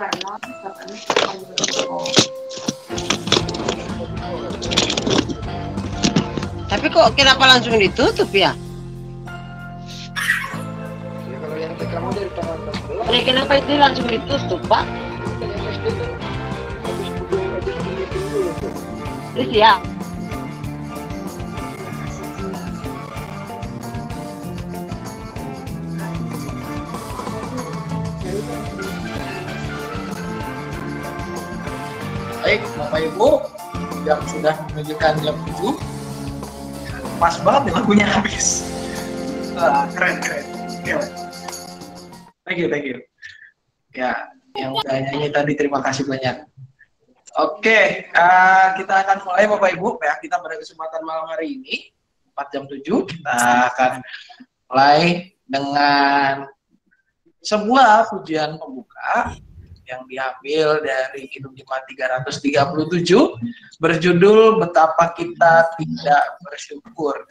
Tapi kok kenapa langsung ditutup ya? Ya kalau yang kamu dari tanggal 16. Kenapa itu langsung ditutup, Pak? Terus ya. Baik, Bapak Ibu, yang sudah menunjukkan jam 7, pas banget nih lagunya habis. Keren. Thank you. Ya, yang udah nyanyi tadi terima kasih banyak. Oke, kita akan mulai Bapak Ibu ya. Kita pada kesempatan malam hari ini 4:07 kita akan mulai dengan sebuah pujian pembuka yang diambil dari Kidung Jemaat 337 berjudul Betapa Kita Tidak Bersyukur.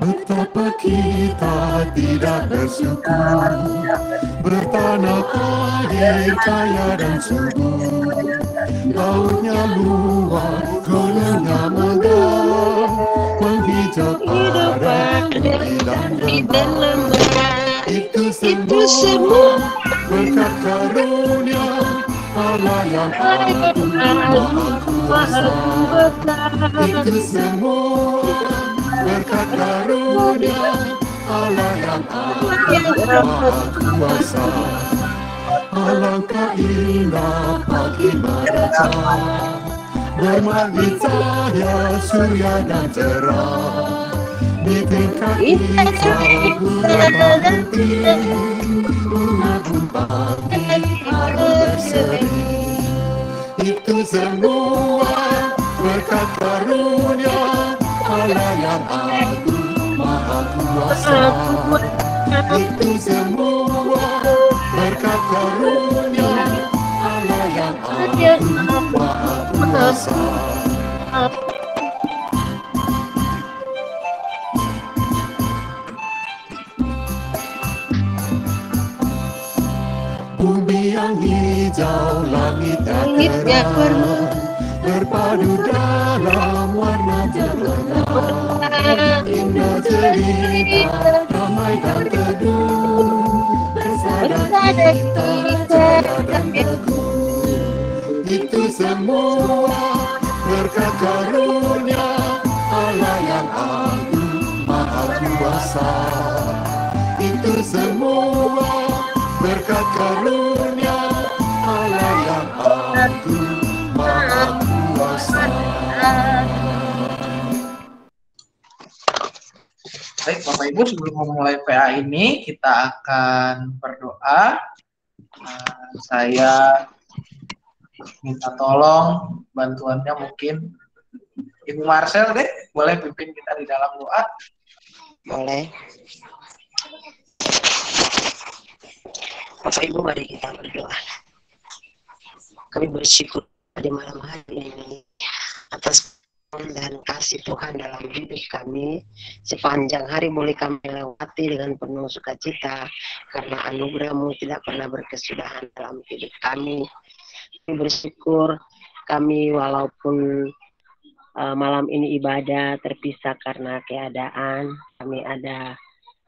Betapa kita tidak bersyukur, bertanah air kaya dan subur, lautnya luas, gunungnya megah, menghijau padang dan lembah. Itu semua berkat karunia Allah yang agung maha kuasa. Itu semua berkat karunia Allah yang agung maha kuasa. Alangkah indah pagi mereka, bermandi cahaya surya dan terang, di tingkat hijau bunga berhenti, bunga pun pagi harum berseri. Itu semua berkat karunia Allah yang agung maha kuasa. Itu semua berkat karunia Allah yang agung maha kuasa. Bumi yang hijau, langit yang terang, berpadu dalam warna cerah, indah cerita, damai dan teduh, bersadar kita jaya dan teguh. Itu semua berkat karunia Allah yang agung maha kuasa. Itu semua berkat karunia Allah yang agung maha kuasa. Baik Bapak Ibu, sebelum memulai PA ini kita akan berdoa. Saya minta tolong bantuannya mungkin Ibu Marcel deh, boleh pimpin kita di dalam doa? Boleh. Bapak Ibu, mari kita berdoa. Kami bersyukur pada malam hari ini atas dan kasih Tuhan dalam hidup kami. Sepanjang hari boleh kami lewati dengan penuh sukacita karena anugerah-Mu tidak pernah berkesudahan dalam hidup kami. Kami bersyukur kami walaupun malam ini ibadah terpisah karena keadaan, kami ada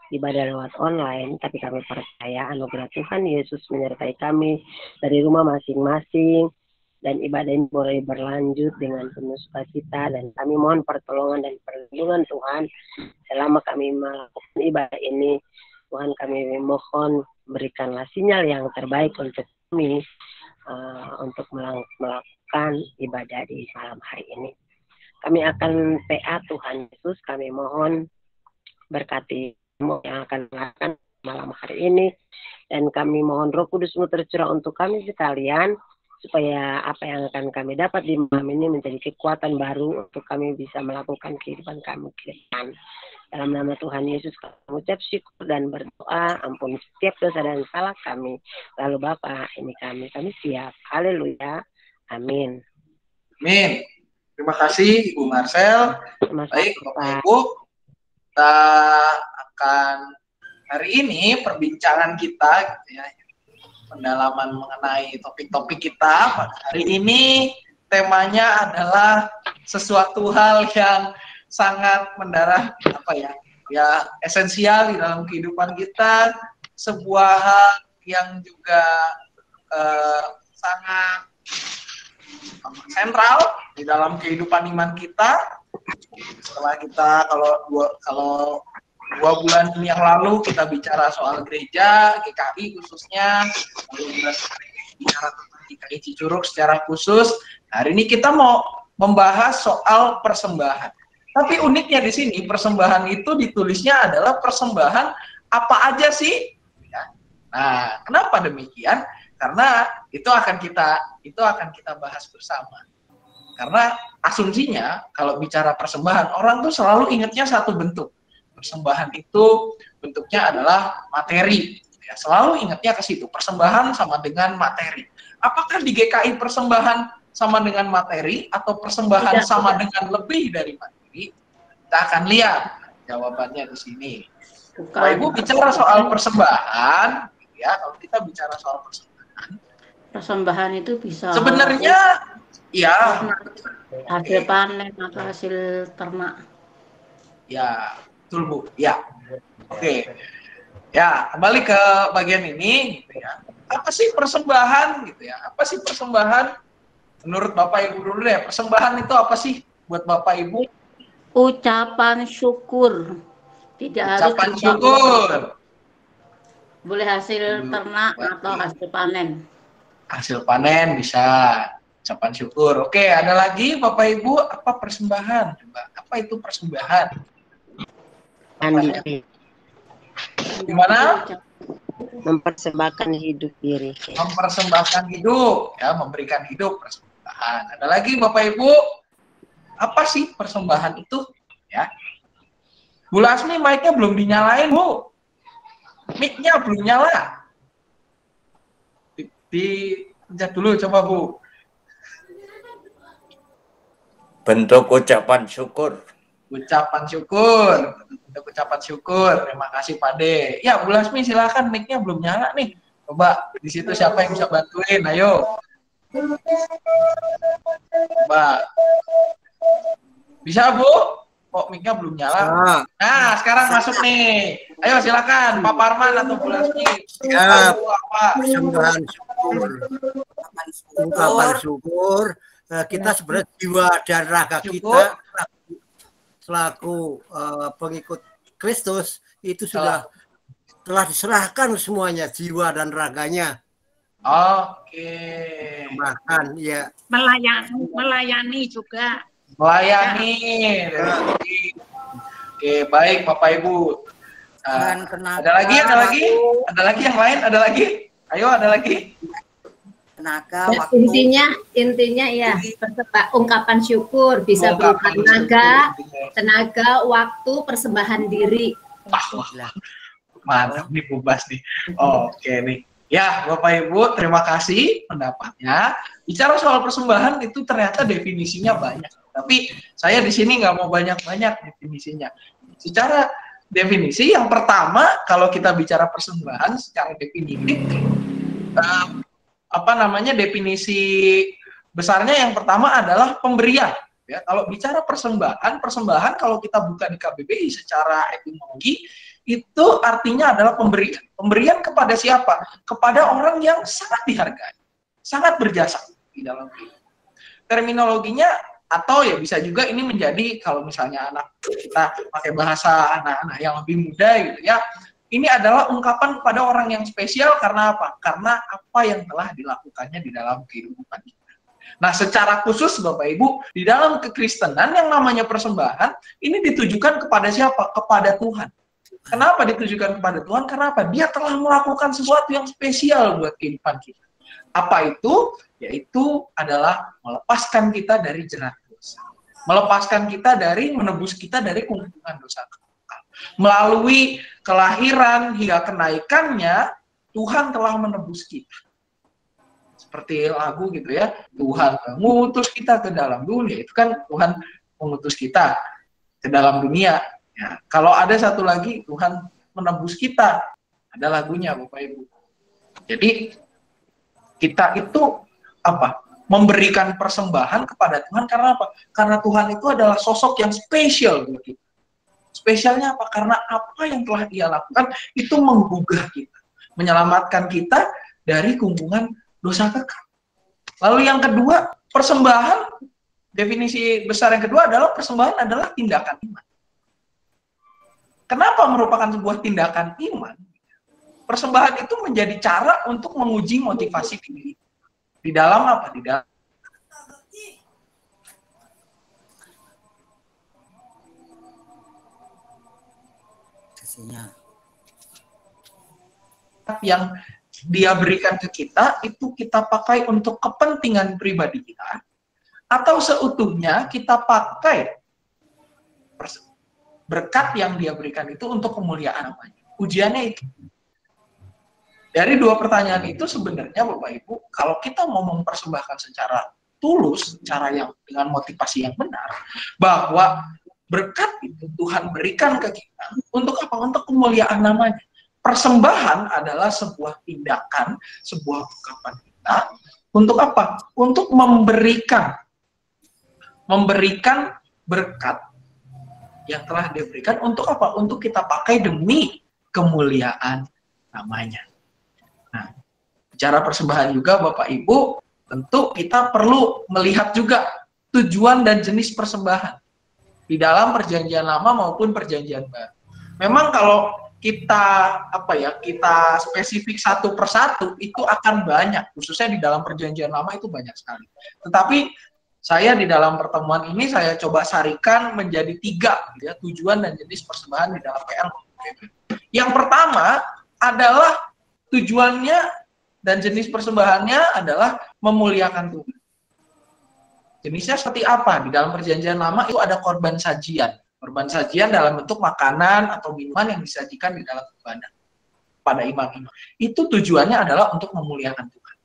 ibadah lewat online, tapi kami percaya anugerah Tuhan Yesus menyertai kami dari rumah masing-masing, dan ibadah ini boleh berlanjut dengan penuh sukacita, dan kami mohon pertolongan dan perlindungan Tuhan selama kami melakukan ibadah ini. Tuhan, kami mohon berikanlah sinyal yang terbaik untuk kami untuk melakukan ibadah di malam hari ini. Kami akan PA Tuhan Yesus, kami mohon berkati yang akan melakukan malam hari ini, dan kami mohon Roh Kudus-Mu tercurah untuk kami sekalian, supaya apa yang akan kami dapat di malam ini menjadi kekuatan baru untuk kami bisa melakukan kehidupan kami ke depan. Dalam nama Tuhan Yesus kami mengucap syukur dan berdoa, ampun setiap dosa dan salah kami. Lalu Bapa, ini kami siap. Haleluya. Amin. Amin. Terima kasih Ibu Marcel. Baik Bapak Ibu, kita akan hari ini perbincangan kita gitu ya, pendalaman mengenai topik-topik kita pada hari ini. Temanya adalah sesuatu hal yang sangat mendarah esensial di dalam kehidupan kita, sebuah hal yang juga sangat sentral di dalam kehidupan iman kita. Setelah kita kalau 2 bulan yang lalu kita bicara soal gereja GKI khususnya, lalu bicara tentang GKI Cicurug secara khusus. Hari ini kita mau membahas soal persembahan. Tapi uniknya di sini persembahan itu ditulisnya adalah persembahan apa aja sih? Ya. Nah, kenapa demikian? Karena itu akan kita bahas bersama. Karena asumsinya kalau bicara persembahan, orang tuh selalu ingatnya satu bentuk. Persembahan itu bentuknya adalah materi. Ya, selalu ingatnya ke situ. Persembahan sama dengan materi. Apakah di GKI persembahan sama dengan materi atau persembahan sama dengan lebih dari materi? Kita akan lihat jawabannya di sini. Kalau Ibu bicara soal persembahan, ya kalau kita bicara soal persembahan itu bisa sebenarnya ya hasil panen atau hasil ternak. Ya, betul Bu. Ya. Oke. Ya, kembali ke bagian ini gitu ya. Apa sih persembahan gitu ya? Apa sih persembahan? Menurut Bapak Ibu dulu deh, persembahan itu apa sih buat Bapak Ibu? Ucapan syukur. Tidak ucapan harus syukur. Boleh hasil ternak atau hasil panen. Hasil panen bisa. Ucapan syukur. Oke, ada lagi Bapak Ibu, apa persembahan? Coba, apa itu persembahan? Gimana? Mempersembahkan hidup diri. Mempersembahkan hidup, ya, memberikan hidup, persembahan. Ada lagi Bapak Ibu, apa sih persembahan itu? Ya, Bu Lasmi, mic-nya belum dinyalain Bu. Mic-nya belum nyala. Pencet dulu coba Bu. Bentuk ucapan syukur. Ucapan syukur. Bentuk ucapan syukur. Terima kasih Pak De. Ya, Bu Lasmi silakan, mic-nya belum nyala nih. Coba di situ siapa yang bisa bantuin? Ayo. Coba. Bisa Bu? Kok mic-nya belum nyala? Nah, sekarang masuk nih. Ayo silakan Pak Parman atau Bu Lasmi. Ya, persembahan syukur. Ungkapan syukur. Kita sebenarnya jiwa dan raga kita selaku pengikut Kristus itu sudah telah diserahkan semuanya, jiwa dan raganya. Oke. Bahkan ya melayani juga. Melayani. Oke, baik Bapak Ibu. Ada lagi yang lain? Ada lagi? Ayo, ada lagi. Tenaga, waktu. Intinya ya ungkapan syukur bisa berupa tenaga, waktu, persembahan diri. Wah. Mantap nih Bu Bas nih. Oke nih. Ya, Bapak Ibu, terima kasih pendapatnya. Bicara soal persembahan itu ternyata definisinya banyak. Tapi saya di sini nggak mau banyak-banyak definisinya. Secara definisi yang pertama, kalau kita bicara persembahan secara definitif, definisi besarnya yang pertama adalah pemberian. Ya, kalau bicara persembahan kalau kita buka di KBBI secara etimologi itu artinya adalah pemberian. Pemberian kepada siapa? Kepada orang yang sangat dihargai, sangat berjasa di dalam hidup. Terminologinya atau ya bisa juga ini menjadi kalau misalnya anak kita pakai bahasa anak-anak yang lebih muda gitu ya. Ini adalah ungkapan kepada orang yang spesial karena apa? Karena apa yang telah dilakukannya di dalam kehidupan kita. Nah, secara khusus Bapak Ibu, di dalam kekristenan yang namanya persembahan, ini ditujukan kepada siapa? Kepada Tuhan. Kenapa ditujukan kepada Tuhan? Karena apa? Dia telah melakukan sesuatu yang spesial buat kehidupan kita. Apa itu? Yaitu adalah melepaskan kita dari jerat dosa. Melepaskan kita dari, menebus kita dari kumpulan dosa. Melalui kelahiran hingga kenaikannya, Tuhan telah menebus kita. Seperti lagu gitu ya, Tuhan mengutus kita ke dalam dunia. Itu kan Tuhan mengutus kita ke dalam dunia. Ya, kalau ada satu lagi, Tuhan menebus kita. Ada lagunya, Bapak Ibu. Jadi kita itu apa? Memberikan persembahan kepada Tuhan karena apa? Karena Tuhan itu adalah sosok yang spesial buat kita. Spesialnya apa? Karena apa yang telah Dia lakukan itu menggugah kita, menyelamatkan kita dari gunggungan dosa kekal. Lalu yang kedua, persembahan, definisi besar yang kedua adalah persembahan adalah tindakan iman. Kenapa merupakan sebuah tindakan iman? Persembahan itu menjadi cara untuk menguji motivasi diri. Di dalam apa? Di dalam yang Dia berikan ke kita, itu kita pakai untuk kepentingan pribadi kita, atau seutuhnya kita pakai berkat yang Dia berikan itu untuk kemuliaan namanya. Ujiannya itu. Dari dua pertanyaan itu sebenarnya Bapak Ibu, kalau kita mau mempersembahkan secara tulus, cara yang dengan motivasi yang benar, bahwa berkat itu Tuhan berikan ke kita untuk apa? Untuk kemuliaan namanya. Persembahan adalah sebuah tindakan, sebuah ungkapan kita untuk apa? Untuk memberikan berkat yang telah diberikan untuk apa? Untuk kita pakai demi kemuliaan namanya. Nah, bicara persembahan juga Bapak Ibu, tentu kita perlu melihat juga tujuan dan jenis persembahan di dalam perjanjian lama maupun perjanjian baru. Memang kalau kita kita spesifik satu persatu itu akan banyak, khususnya di dalam perjanjian lama itu banyak sekali. Tetapi saya di dalam pertemuan ini saya coba sarikan menjadi 3 ya, tujuan dan jenis persembahan di dalam PL. Yang pertama adalah tujuannya dan jenis persembahannya adalah memuliakan Tuhan. Jenisnya seperti apa? Di dalam perjanjian lama itu ada korban sajian. Korban sajian dalam bentuk makanan atau minuman yang disajikan di dalam ibadah pada imam-imam. Itu tujuannya adalah untuk memuliakan Tuhan.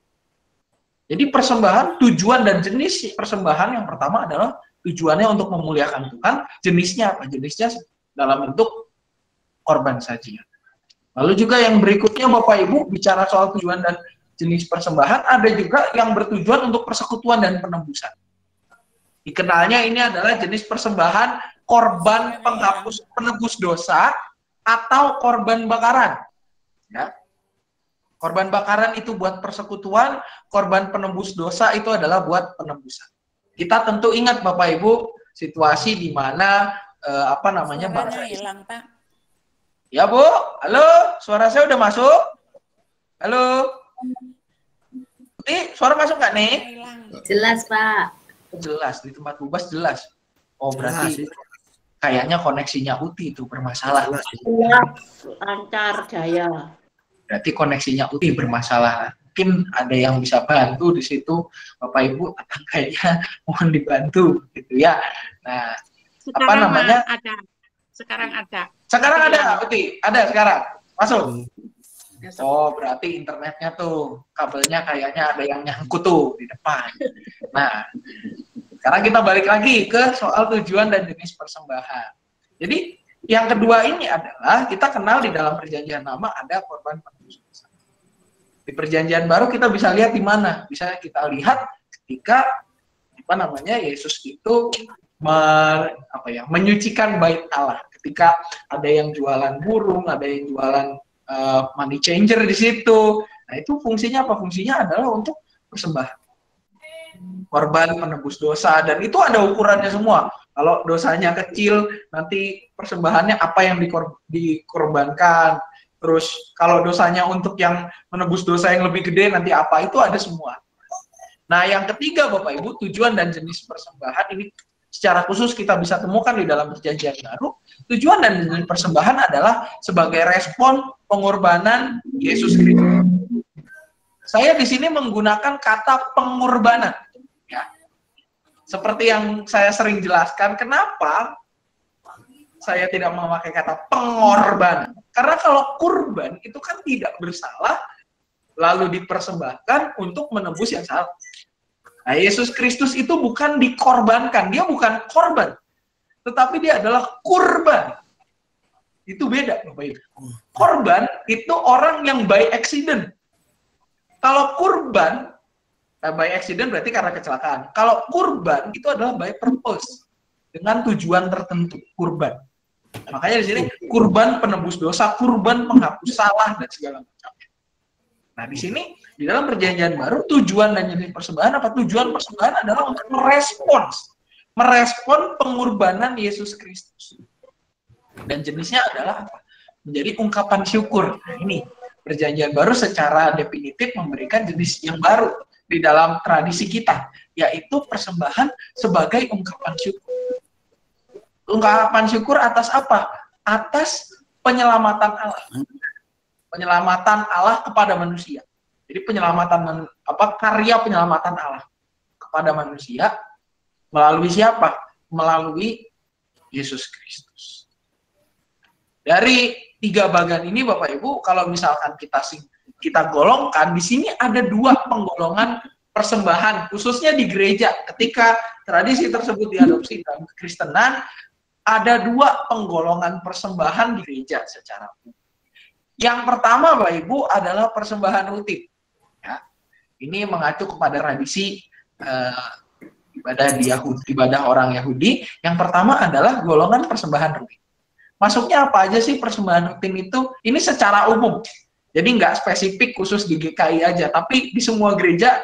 Jadi persembahan, tujuan dan jenis persembahan yang pertama adalah tujuannya untuk memuliakan Tuhan. Jenisnya apa? Jenisnya dalam bentuk korban sajian. Lalu juga yang berikutnya Bapak Ibu bicara soal tujuan dan jenis persembahan, ada juga yang bertujuan untuk persekutuan dan penebusan. Dikenalnya ini adalah jenis persembahan korban penghapus penebus dosa atau korban bakaran. Ya. Korban bakaran itu buat persekutuan, korban penebus dosa itu adalah buat penebusan. Kita tentu ingat Bapak Ibu situasi di mana bangsa hilang, Pak. Ya Bu, halo, suara saya udah masuk? Halo, suara masuk nggak nih? Jelas Pak. Jelas, di tempat Bubas jelas. Oh berarti kayaknya koneksinya Uti itu bermasalah. Lancar jaya. Berarti koneksinya Uti bermasalah. Mungkin ada yang bisa bantu di situ, Bapak Ibu, kayaknya mohon dibantu gitu ya. Nah, sekarang ada. Sekarang ada, Uti, ada sekarang. Masuk. Oh, berarti internetnya tuh, kabelnya kayaknya ada yang nyangkut tuh di depan. Nah, sekarang kita balik lagi ke soal tujuan dan jenis persembahan. Jadi, yang kedua ini adalah, kita kenal di dalam perjanjian lama ada korban penebus dosa. Di perjanjian baru kita bisa lihat di mana? Bisa kita lihat ketika, Yesus itu menyucikan bait Allah. Ketika ada yang jualan burung, ada yang jualan money changer di situ. Nah, itu fungsinya apa? Fungsinya adalah untuk persembahan. Korban penebus dosa, dan itu ada ukurannya semua. Kalau dosanya kecil, nanti persembahannya apa yang dikorbankan. Terus kalau dosanya untuk yang menebus dosa yang lebih gede, nanti apa, itu ada semua. Nah, yang ketiga Bapak Ibu, tujuan dan jenis persembahan ini secara khusus kita bisa temukan di dalam perjanjian baru. Tujuan dan jenis persembahan adalah sebagai respon pengorbanan Yesus Kristus. Saya di sini menggunakan kata pengorbanan. Ya. Seperti yang saya sering jelaskan, kenapa saya tidak memakai kata pengorbanan? Karena kalau kurban itu kan tidak bersalah, lalu dipersembahkan untuk menebus yang salah. Nah, Yesus Kristus itu bukan dikorbankan, dia bukan korban, tetapi dia adalah kurban. Itu beda, Bapak Ibu. Korban itu orang yang by accident. Kalau kurban, by accident berarti karena kecelakaan. Kalau kurban itu adalah by purpose, dengan tujuan tertentu, kurban. Makanya di sini kurban penebus dosa, kurban penghapus salah dan segala macam. Nah, di sini di dalam Perjanjian Baru tujuan dan jenis persembahan apa? Tujuan persembahan adalah untuk merespon pengorbanan Yesus Kristus. Dan jenisnya adalah apa? Menjadi ungkapan syukur. Nah, ini Perjanjian Baru secara definitif memberikan jenis yang baru di dalam tradisi kita, yaitu persembahan sebagai ungkapan syukur. Ungkapan syukur atas apa? Atas penyelamatan Allah. Penyelamatan Allah kepada manusia. Jadi penyelamatan karya penyelamatan Allah kepada manusia melalui siapa? Melalui Yesus Kristus. Dari 3 bagian ini Bapak Ibu, kalau misalkan kita golongkan, di sini ada 2 penggolongan persembahan, khususnya di gereja. Ketika tradisi tersebut diadopsi dalam kekristenan, ada 2 penggolongan persembahan di gereja secara umum. Yang pertama Bapak Ibu adalah persembahan rutin. Ya, ini mengacu kepada tradisi ibadah orang Yahudi. Yang pertama adalah golongan persembahan rutin. Masuknya apa aja sih persembahan rutin itu? Ini secara umum. Jadi nggak spesifik khusus di GKI aja, tapi di semua gereja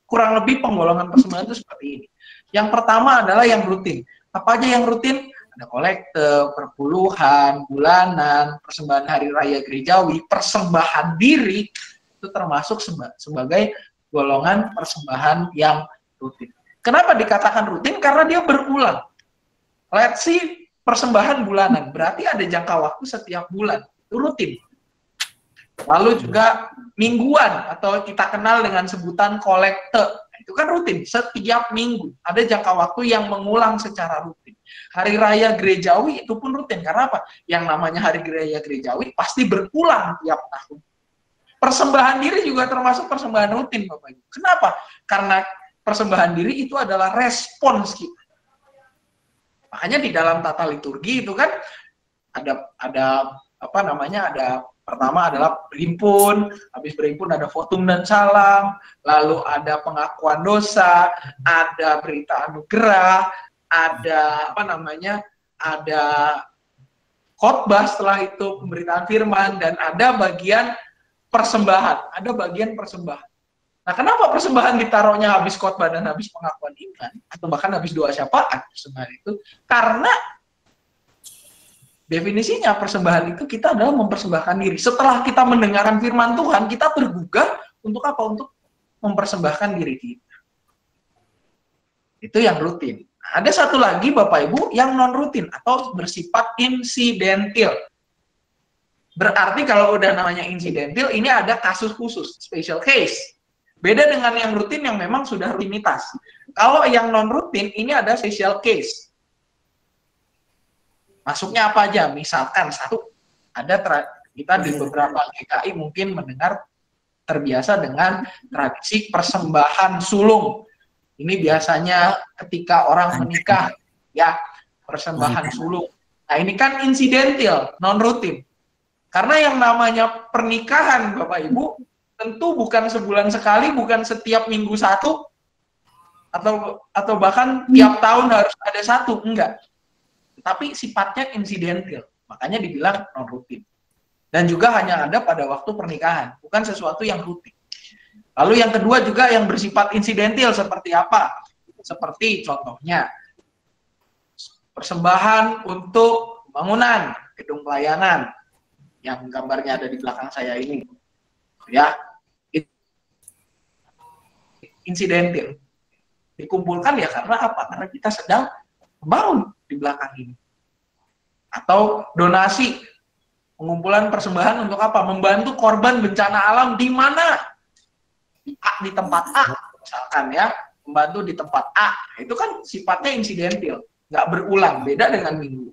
kurang lebih penggolongan persembahan itu seperti ini. Yang pertama adalah yang rutin. Apa aja yang rutin? Ada kolekte, perpuluhan, bulanan, persembahan hari raya gerejawi, persembahan diri, itu termasuk sebagai golongan persembahan yang rutin. Kenapa dikatakan rutin? Karena dia berulang. Let's see, persembahan bulanan, berarti ada jangka waktu setiap bulan, itu rutin. Lalu juga mingguan, atau kita kenal dengan sebutan kolekte, itu kan rutin, setiap minggu, ada jangka waktu yang mengulang secara rutin. Hari raya gerejawi itu pun rutin, karena apa? Yang namanya hari raya gerejawi pasti berulang tiap tahun. Persembahan diri juga termasuk persembahan rutin, Bapak Ibu. Kenapa? Karena persembahan diri itu adalah respons kita. Makanya di dalam tata liturgi itu kan ada pertama adalah berhimpun, habis berhimpun ada votum dan salam, lalu ada pengakuan dosa, ada berita anugerah, ada ada khotbah, setelah itu pemberitaan firman, dan ada bagian persembahan, Nah, kenapa persembahan ditaruhnya habis khotbah dan habis pengakuan iman, atau bahkan habis doa syafaat persembahan itu? Karena definisinya persembahan itu kita adalah mempersembahkan diri. Setelah kita mendengarkan firman Tuhan, kita tergugah untuk apa? Untuk mempersembahkan diri kita. Itu yang rutin. Nah, ada satu lagi Bapak Ibu yang non rutin atau bersifat insidental. Berarti kalau udah namanya insidental, ini ada kasus khusus, special case. Beda dengan yang rutin yang memang sudah rutinitas. Kalau yang non-rutin, ini ada special case. Masuknya apa aja? Misalkan kita di beberapa GKI mungkin mendengar terbiasa dengan tradisi persembahan sulung. Ini biasanya ketika orang menikah, ya, persembahan sulung. Nah, ini kan insidental, non-rutin. Karena yang namanya pernikahan, Bapak Ibu, tentu bukan sebulan sekali, bukan setiap minggu satu, atau bahkan tiap tahun harus ada satu, enggak. Tapi sifatnya insidental, makanya dibilang non-rutin. Dan juga hanya ada pada waktu pernikahan, bukan sesuatu yang rutin. Lalu yang kedua juga yang bersifat insidental seperti apa? Seperti contohnya, persembahan untuk bangunan gedung pelayanan, yang gambarnya ada di belakang saya ini. Ya, insidental dikumpulkan ya karena apa? Karena kita sedang membangun di belakang ini. Atau donasi, pengumpulan persembahan untuk apa? Membantu korban bencana alam di mana? Di tempat A, misalkan ya, membantu di tempat A. Itu kan sifatnya insidental, nggak berulang, beda dengan minggu.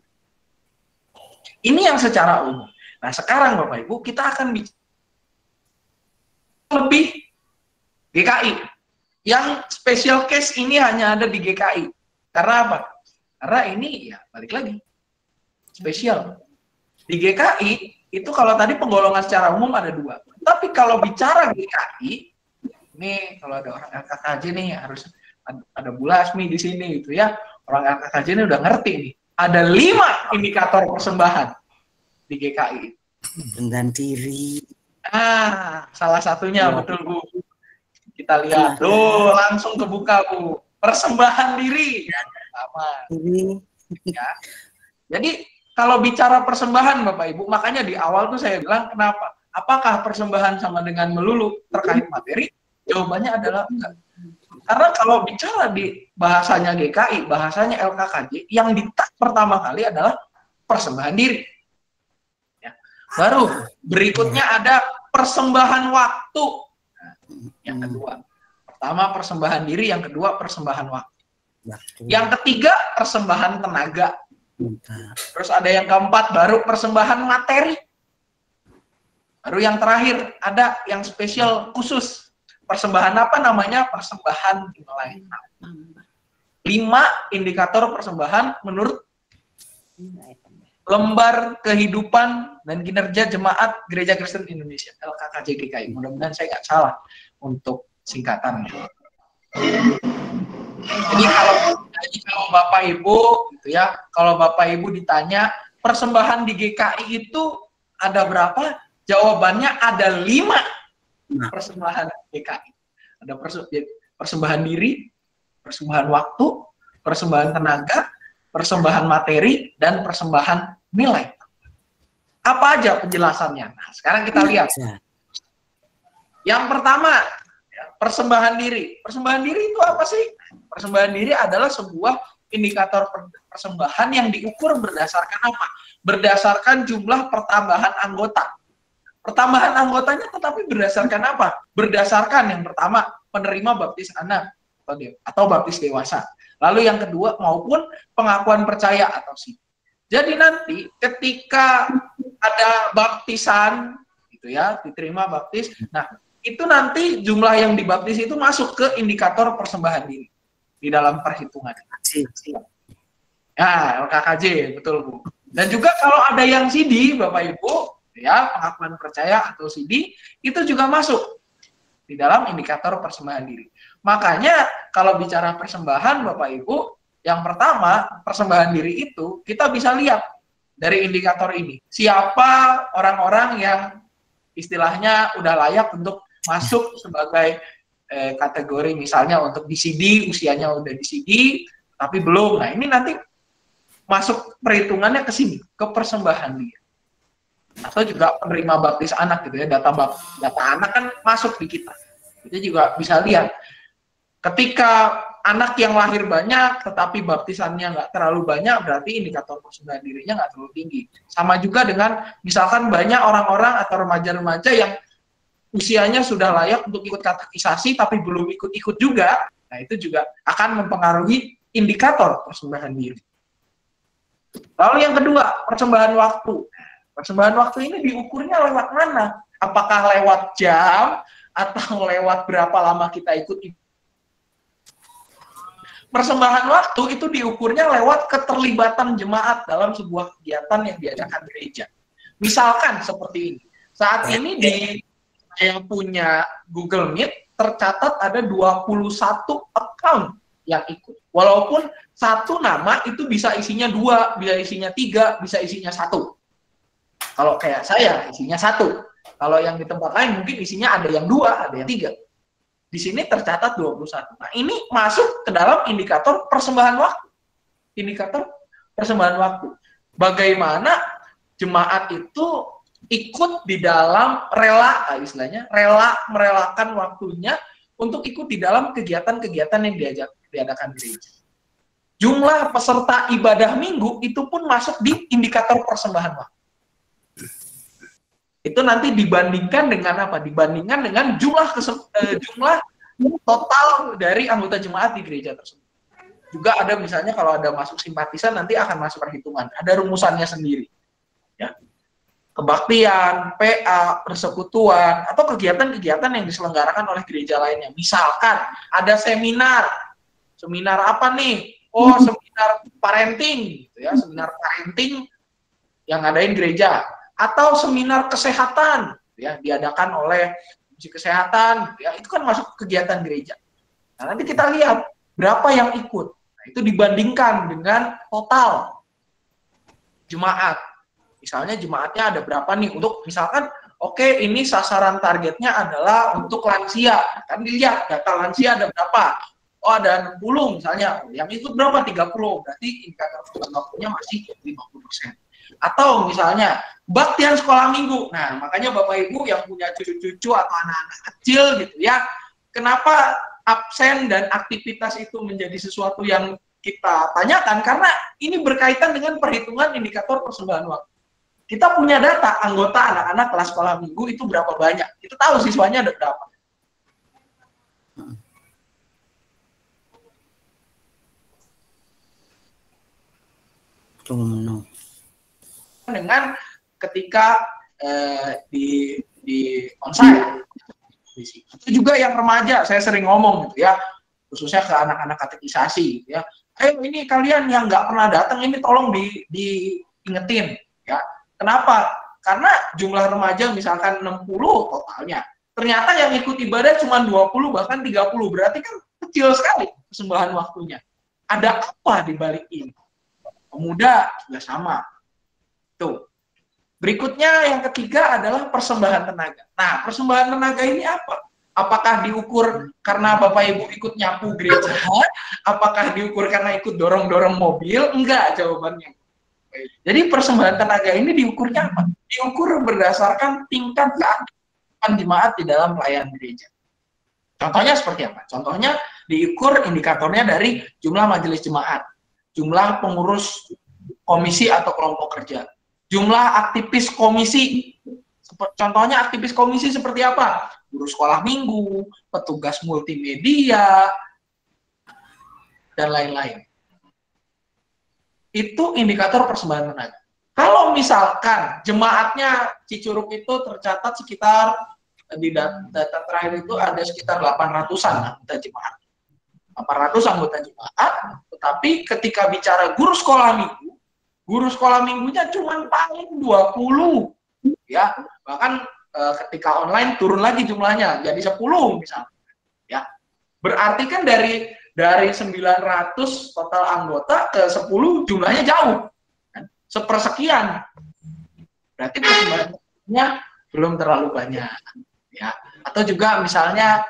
Ini yang secara umum. Nah, sekarang Bapak Ibu, kita akan bicara lebih GKI. Yang special case ini hanya ada di GKI. Karena apa? Karena ini ya balik lagi spesial. Di GKI itu kalau tadi penggolongan secara umum ada 2. Tapi kalau bicara GKI, ini kalau ada orang LKKJ nih harus ada Bu Lasmi di sini gitu ya. Orang LKKJ ini udah ngerti nih. Ada 5 indikator persembahan di GKI. Dengan diri. Salah satunya betul Bu. Kita lihat. Tuh, langsung kebuka Bu. Persembahan diri. Sama. Ya. Jadi kalau bicara persembahan Bapak Ibu, makanya di awal tuh saya bilang kenapa? Apakah persembahan sama dengan melulu terkait materi? Jawabannya adalah enggak. Karena kalau bicara di bahasanya GKI, bahasanya LKKJ, yang pertama kali adalah persembahan diri. Ya. Baru berikutnya ada persembahan waktu. Nah, yang kedua. Pertama persembahan diri, yang kedua persembahan waktu. Yang ketiga persembahan tenaga. Terus ada yang keempat baru persembahan materi. Baru yang terakhir ada yang spesial khusus. Persembahan apa namanya? Persembahan nilai. 5 indikator persembahan menurut Lembar Kehidupan dan Kinerja Jemaat Gereja Kristen Indonesia, LKKJ GKI. Mudah-mudahan saya nggak salah untuk singkatannya. Jadi kalau Bapak Ibu gitu ya, kalau Bapak Ibu ditanya persembahan di GKI itu ada berapa? Jawabannya ada 5 persembahan GKI. Ada persembahan diri, persembahan waktu, persembahan tenaga, persembahan materi, dan persembahan nilai. Apa aja penjelasannya? Nah, sekarang kita lihat. Yang pertama, persembahan diri. Persembahan diri itu apa sih? Persembahan diri adalah sebuah indikator persembahan yang diukur berdasarkan apa? Berdasarkan jumlah pertambahan anggota. Pertambahan anggotanya tetapi berdasarkan apa? Berdasarkan yang pertama, penerima baptis anak atau baptis dewasa. Lalu yang kedua, maupun pengakuan percaya atau sih. Jadi nanti ketika ada baptisan, gitu ya, diterima baptis, nah itu nanti jumlah yang dibaptis itu masuk ke indikator persembahan diri di dalam perhitungan. Ya, LKKJ, betul Bu. Dan juga kalau ada yang CD, Bapak Ibu, ya, pengakuan percaya atau CD, itu juga masuk di dalam indikator persembahan diri. Makanya kalau bicara persembahan, Bapak Ibu, yang pertama, persembahan diri itu kita bisa lihat dari indikator ini. Siapa orang-orang yang istilahnya udah layak untuk masuk sebagai kategori misalnya untuk di CD, usianya udah di CD, tapi belum. Nah, ini nanti masuk perhitungannya ke sini, ke persembahan diri. Atau juga penerima baptis anak gitu ya, data anak kan masuk di kita. Kita juga bisa lihat. Ketika anak yang lahir banyak, tetapi baptisannya nggak terlalu banyak, berarti indikator persembahan dirinya nggak terlalu tinggi. Sama juga dengan misalkan banyak orang-orang atau remaja-remaja yang usianya sudah layak untuk ikut katekisasi, tapi belum ikut-ikut juga. Nah, itu juga akan mempengaruhi indikator persembahan diri. Lalu yang kedua, persembahan waktu. Persembahan waktu ini diukurnya lewat mana? Apakah lewat jam atau lewat berapa lama kita ikut? Persembahan waktu itu diukurnya lewat keterlibatan jemaat dalam sebuah kegiatan yang diadakan gereja. Misalkan seperti ini. Saat ini saya punya Google Meet tercatat ada 21 account yang ikut. Walaupun satu nama itu bisa isinya 2, bisa isinya 3, bisa isinya 1. Kalau kayak saya isinya 1. Kalau yang di tempat lain mungkin isinya ada yang 2, ada yang 3. Di sini tercatat 21. Nah, ini masuk ke dalam indikator persembahan waktu. Indikator persembahan waktu. Bagaimana jemaat itu ikut di dalam istilahnya rela merelakan waktunya untuk ikut di dalam kegiatan-kegiatan yang diadakan gereja. Jumlah peserta ibadah minggu itu pun masuk di indikator persembahan waktu. Itu nanti dibandingkan dengan apa? Dibandingkan dengan jumlah total dari anggota jemaat di gereja tersebut. Juga ada misalnya kalau ada masuk simpatisan nanti akan masuk perhitungan. Ada rumusannya sendiri. ya. Kebaktian, PA, persekutuan, atau kegiatan-kegiatan yang diselenggarakan oleh gereja lainnya. Misalkan ada seminar apa nih? Oh, seminar parenting, gitu ya, seminar parenting yang ngadain gereja, atau seminar kesehatan, ya, diadakan oleh Komisi Kesehatan, ya, itu kan masuk kegiatan gereja. Nah, nanti kita lihat berapa yang ikut. Nah, itu dibandingkan dengan total jemaat. Misalnya jemaatnya ada berapa nih untuk misalkan oke, ini sasaran targetnya adalah untuk lansia. Kan dilihat data lansia ada berapa. Oh, ada 60 misalnya. Yang ikut berapa? 30. Berarti indikator waktunya masih 50%. Atau misalnya baktian sekolah minggu. Nah, makanya Bapak Ibu yang punya cucu-cucu atau anak-anak kecil gitu ya, kenapa absen dan aktivitas itu menjadi sesuatu yang kita tanyakan? Karena ini berkaitan dengan perhitungan indikator persembahan waktu. Kita punya data anggota anak-anak kelas sekolah minggu itu berapa banyak. Kita tahu siswanya ada berapa. Dengan ketika di onsite. Itu juga yang remaja, saya sering ngomong gitu ya, khususnya ke anak-anak katekisasi gitu ya. Ini kalian yang nggak pernah datang ini tolong diingetin ya. Kenapa? Karena jumlah remaja misalkan 60 totalnya. Ternyata yang ikut ibadah cuma 20 bahkan 30. Berarti kan kecil sekali persembahan waktunya. Ada apa di balik ini? Pemuda juga sama. Tuh. Berikutnya yang ketiga adalah persembahan tenaga. Nah, persembahan tenaga ini apa? Apakah diukur karena Bapak Ibu ikut nyapu gereja? Apakah diukur karena ikut dorong-dorong mobil? Enggak jawabannya. Jadi persembahan tenaga ini diukurnya apa? Diukur berdasarkan tingkat keaktifan jemaat di dalam pelayanan gereja. Contohnya seperti apa? Contohnya diukur indikatornya dari jumlah majelis jemaat, jumlah pengurus komisi atau kelompok kerja, jumlah aktivis komisi. Contohnya aktivis komisi seperti apa? Guru sekolah minggu, petugas multimedia, dan lain-lain. Itu indikator persembahan tenaga. Kalau misalkan jemaatnya Cicurug itu tercatat sekitar, di data terakhir itu ada sekitar 800-an anggota jemaat. 800 anggota jemaat, tetapi ketika bicara guru sekolah minggunya cuma paling 20. Ya, bahkan ketika online turun lagi jumlahnya jadi 10 misalnya. Ya. Berarti kan dari 900 total anggota ke 10 jumlahnya jauh. Kan? Sepersekian. Berarti persembahannya belum terlalu banyak. Ya. Atau juga misalnya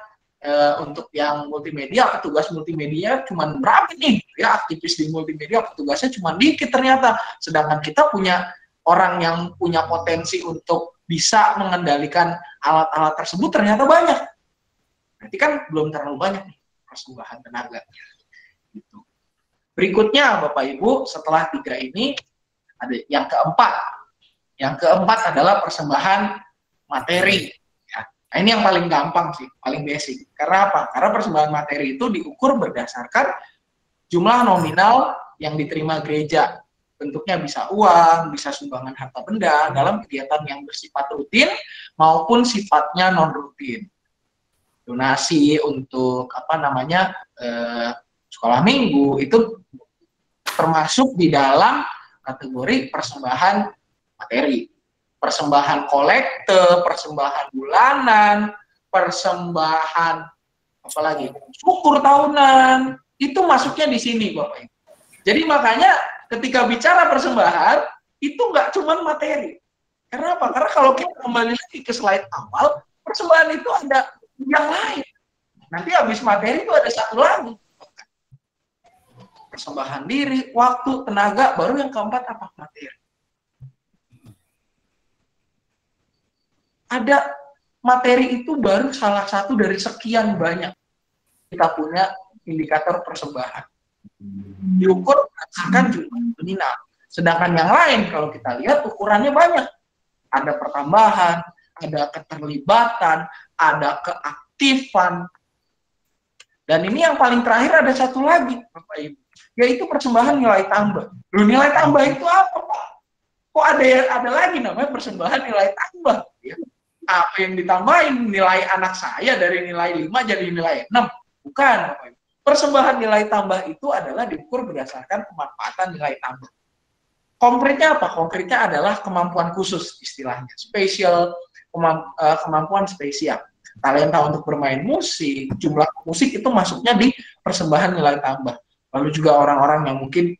untuk yang multimedia, petugas multimedia cuma berapa nih? Ya, aktivis di multimedia petugasnya cuma dikit ternyata. Sedangkan kita punya orang yang punya potensi untuk bisa mengendalikan alat-alat tersebut ternyata banyak. Berarti kan belum terlalu banyak nih persembahan tenaga. Gitu. Berikutnya Bapak Ibu, setelah 3 ini ada yang keempat. Yang keempat adalah persembahan materi. Ya. Nah, ini yang paling gampang sih, paling basic. Karena apa? Karena persembahan materi itu diukur berdasarkan jumlah nominal yang diterima gereja. Bentuknya bisa uang, bisa sumbangan harta benda dalam kegiatan yang bersifat rutin maupun sifatnya non rutin. Donasi untuk sekolah minggu itu termasuk di dalam kategori persembahan materi. Persembahan kolekte, persembahan bulanan, persembahan apalagi syukur tahunan, itu masuknya di sini Bapak Ibu. Jadi makanya ketika bicara persembahan itu nggak cuma materi. Karena apa? Karena kalau kita kembali lagi ke slide awal, persembahan itu ada yang lain. Nanti habis materi itu ada satu lagi. Persembahan diri, waktu, tenaga, baru yang keempat apa? Materi. Ada materi itu baru salah satu dari sekian banyak kita punya indikator persembahan. Diukur berdasarkan jumlah nominal. Sedangkan yang lain kalau kita lihat ukurannya banyak. Ada pertambahan, ada keterlibatan, ada keaktifan. Dan ini yang paling terakhir ada satu lagi, Bapak Ibu, yaitu persembahan nilai tambah. Loh, nilai tambah itu apa, Pak? kok ada lagi namanya persembahan nilai tambah. Ya. Apa yang ditambahin nilai anak saya dari nilai 5 jadi nilai 6? Bukan. Persembahan nilai tambah itu adalah diukur berdasarkan pemanfaatan nilai tambah. Konkretnya apa? Konkretnya adalah kemampuan khusus istilahnya. Kemampuan spesial. Talenta untuk bermain musik, jumlah musik itu masuknya di persembahan nilai tambah. Lalu juga orang-orang yang mungkin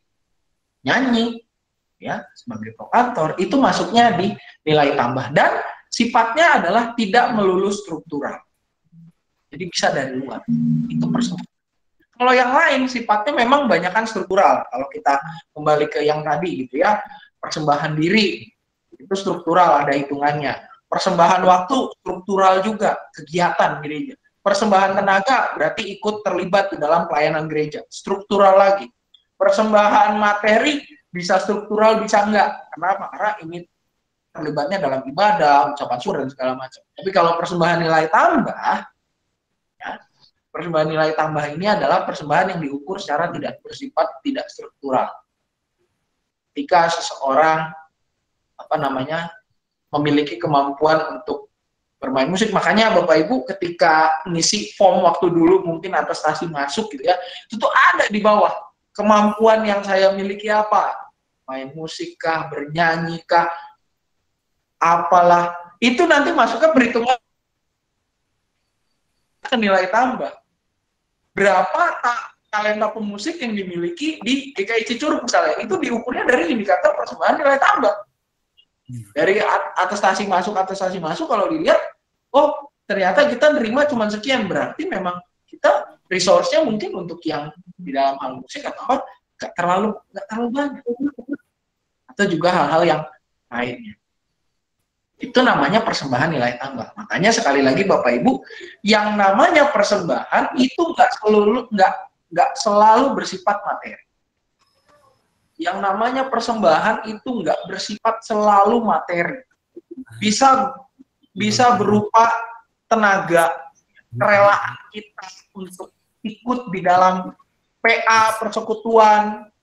nyanyi, ya sebagai prokantor, itu masuknya di nilai tambah. Dan sifatnya adalah tidak melulu struktural. Jadi bisa dari luar. Itu persembahan. Kalau yang lain sifatnya memang banyakkan struktural. Kalau kita kembali ke yang tadi gitu ya, persembahan diri itu struktural, ada hitungannya. Persembahan waktu struktural juga, kegiatan gereja. Persembahan tenaga berarti ikut terlibat di dalam pelayanan gereja, struktural lagi. Persembahan materi bisa struktural bisa enggak. Kenapa? Karena ini terlibatnya dalam ibadah, ucapan syukur dan segala macam. Tapi kalau persembahan nilai tambah, ya, persembahan nilai tambah ini adalah persembahan yang diukur secara tidak bersifat tidak struktural. Ketika seseorang memiliki kemampuan untuk bermain musik, makanya Bapak Ibu ketika ngisi form waktu dulu mungkin atestasi masuk gitu ya, itu tuh ada di bawah kemampuan yang saya miliki apa, main musik kah, bernyanyi kah, apalah, itu nanti masuknya perhitungan ke nilai tambah. Berapa talenta pemusik yang dimiliki di GKI Cicurug misalnya, itu diukurnya dari indikator persembahan nilai tambah. Dari atestasi masuk kalau dilihat, oh ternyata kita nerima cuma sekian, berarti memang kita resource-nya mungkin untuk yang di dalam hal musik atau apa nggak terlalu banyak, atau juga hal-hal yang lainnya. Itu namanya persembahan nilai tambah. Makanya sekali lagi Bapak Ibu, yang namanya persembahan itu nggak selalu bersifat materi. Yang namanya persembahan itu nggak bersifat selalu materi. Bisa berupa tenaga, kerelaan kita untuk ikut di dalam PA persekutuan.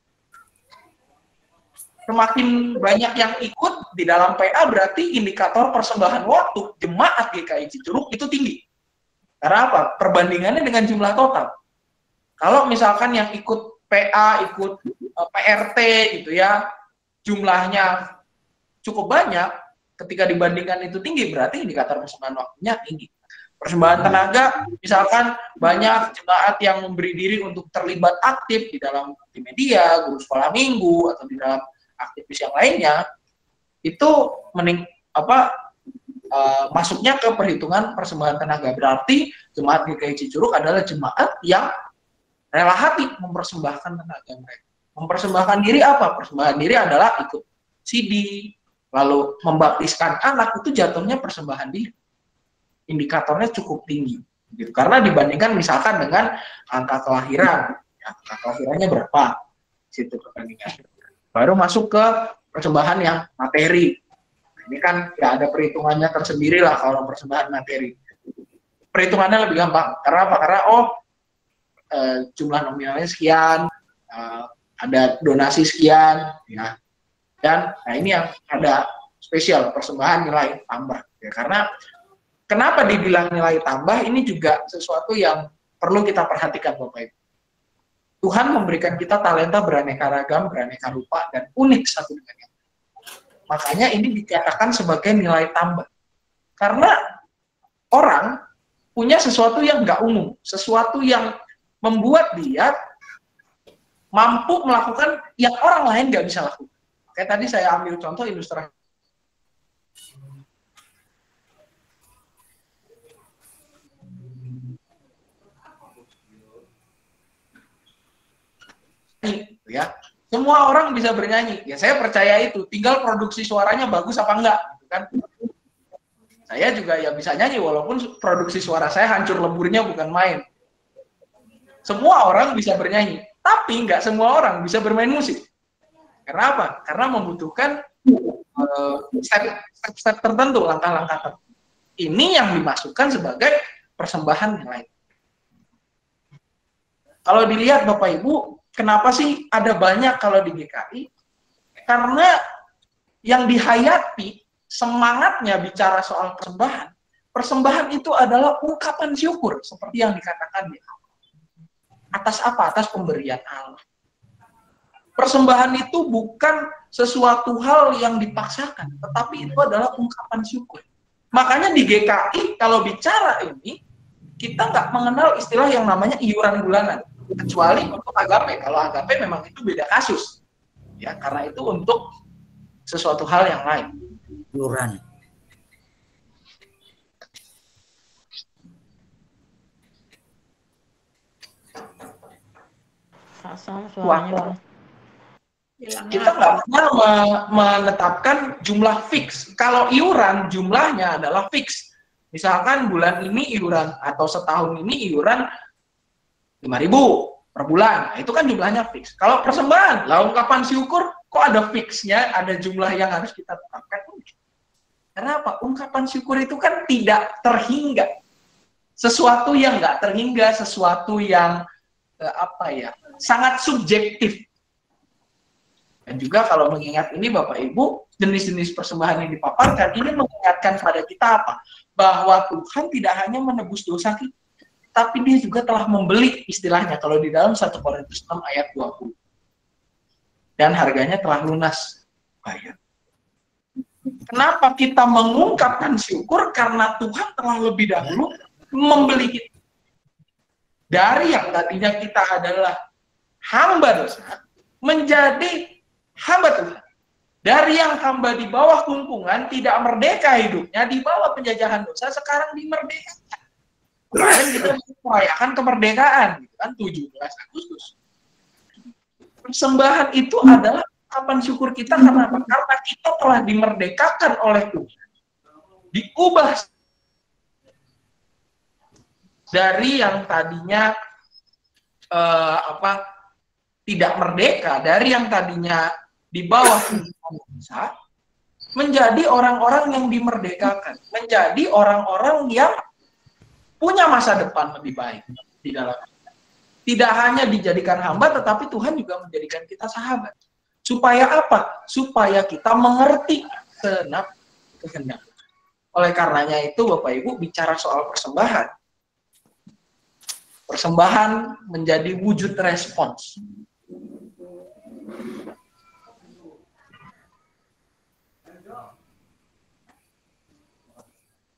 Semakin banyak yang ikut di dalam PA berarti indikator persembahan waktu jemaat GKI Cicurug itu tinggi. Karena apa? Perbandingannya dengan jumlah total. Kalau misalkan yang ikut PA, ikut PRT gitu ya, jumlahnya cukup banyak, ketika dibandingkan itu tinggi, berarti indikator persembahan waktunya tinggi. Persembahan tenaga, misalkan banyak jemaat yang memberi diri untuk terlibat aktif di dalam media, guru sekolah minggu, atau di dalam aktivis yang lainnya, itu masuknya ke perhitungan persembahan tenaga. Berarti jemaat GKI Cicurug adalah jemaat yang rela hati mempersembahkan tenaga mereka. Mempersembahkan diri apa? Persembahan diri adalah ikut CD, lalu membaptiskan anak, itu jatuhnya persembahan diri. Indikatornya cukup tinggi. Gitu. Karena dibandingkan misalkan dengan angka kelahiran, ya, angka kelahirannya berapa? Situ perbandingan. Baru masuk ke persembahan yang materi. Ini kan ya ada perhitungannya tersendiri lah kalau persembahan materi. Perhitungannya lebih gampang. Karena apa? Karena jumlah nominalnya sekian, ada donasi sekian, ya. Dan ini yang ada spesial persembahan nilai tambah. Ya, karena kenapa dibilang nilai tambah? Ini juga sesuatu yang perlu kita perhatikan, Bapak Ibu. Tuhan memberikan kita talenta beraneka ragam, beraneka rupa, dan unik satu dengan yang lain. Makanya ini dikatakan sebagai nilai tambah. Karena orang punya sesuatu yang nggak umum, sesuatu yang membuat dia mampu melakukan yang orang lain nggak bisa lakukan. Kayak tadi saya ambil contoh ilustrasi. Ya, semua orang bisa bernyanyi. Ya saya percaya itu. Tinggal produksi suaranya bagus apa enggak, kan? Saya juga ya bisa nyanyi walaupun produksi suara saya hancur leburnya bukan main. Semua orang bisa bernyanyi, tapi nggak semua orang bisa bermain musik. Karena apa? Karena membutuhkan step-step tertentu, langkah-langkah tertentu. Ini yang dimasukkan sebagai persembahan nilai. Kalau dilihat Bapak Ibu, kenapa sih ada banyak kalau di GKI? Karena yang dihayati, semangatnya bicara soal persembahan, persembahan itu adalah ungkapan syukur, seperti yang dikatakan di awal. Atas apa? Atas pemberian Allah. Persembahan itu bukan sesuatu hal yang dipaksakan, tetapi itu adalah ungkapan syukur. Makanya di GKI, kalau bicara ini, kita nggak mengenal istilah yang namanya iuran bulanan. Kecuali untuk agape. Kalau agape memang itu beda kasus. Ya, karena itu untuk sesuatu hal yang lain. Iuran. Suaranya Kita nggak pernah menetapkan jumlah fix. Kalau iuran, jumlahnya adalah fix. Misalkan bulan ini iuran, atau setahun ini iuran 5.000 per bulan. Nah, itu kan jumlahnya fix. Kalau persembahan, lah ungkapan syukur, kok ada fixnya, ada jumlah yang harus kita tetapkan. Karena apa? Ungkapan syukur itu kan tidak terhingga. Sesuatu yang nggak terhingga, sesuatu yang sangat subjektif. Dan juga kalau mengingat ini Bapak Ibu, jenis-jenis persembahan yang dipaparkan ini mengingatkan pada kita apa? Bahwa Tuhan tidak hanya menebus dosa kita, tapi Dia juga telah membeli, istilahnya kalau di dalam 1 Korintus 6 ayat 20. Dan harganya telah lunas bayar. Kenapa kita mengungkapkan syukur? Karena Tuhan telah lebih dahulu membeli kita. Dari yang tadinya kita adalah hamba dosa, menjadi hamba Tuhan. Dari yang hamba di bawah kungkungan, tidak merdeka hidupnya, di bawah penjajahan dosa, sekarang dimerdekakan. Kemarin kita merayakan kemerdekaan, gitu kan, 17 Agustus. Persembahan itu adalah ungkapan syukur kita karena apa? Karena kita telah dimerdekakan oleh Tuhan. Diubah dari yang tadinya tidak merdeka, dari yang tadinya di bawah dosa, menjadi orang-orang yang dimerdekakan, menjadi orang-orang yang punya masa depan lebih baik di dalam kita. Tidak hanya dijadikan hamba, tetapi Tuhan juga menjadikan kita sahabat. Supaya apa? Supaya kita mengerti segenap kehendak. Oleh karenanya itu, Bapak Ibu, bicara soal persembahan. Persembahan menjadi wujud respons.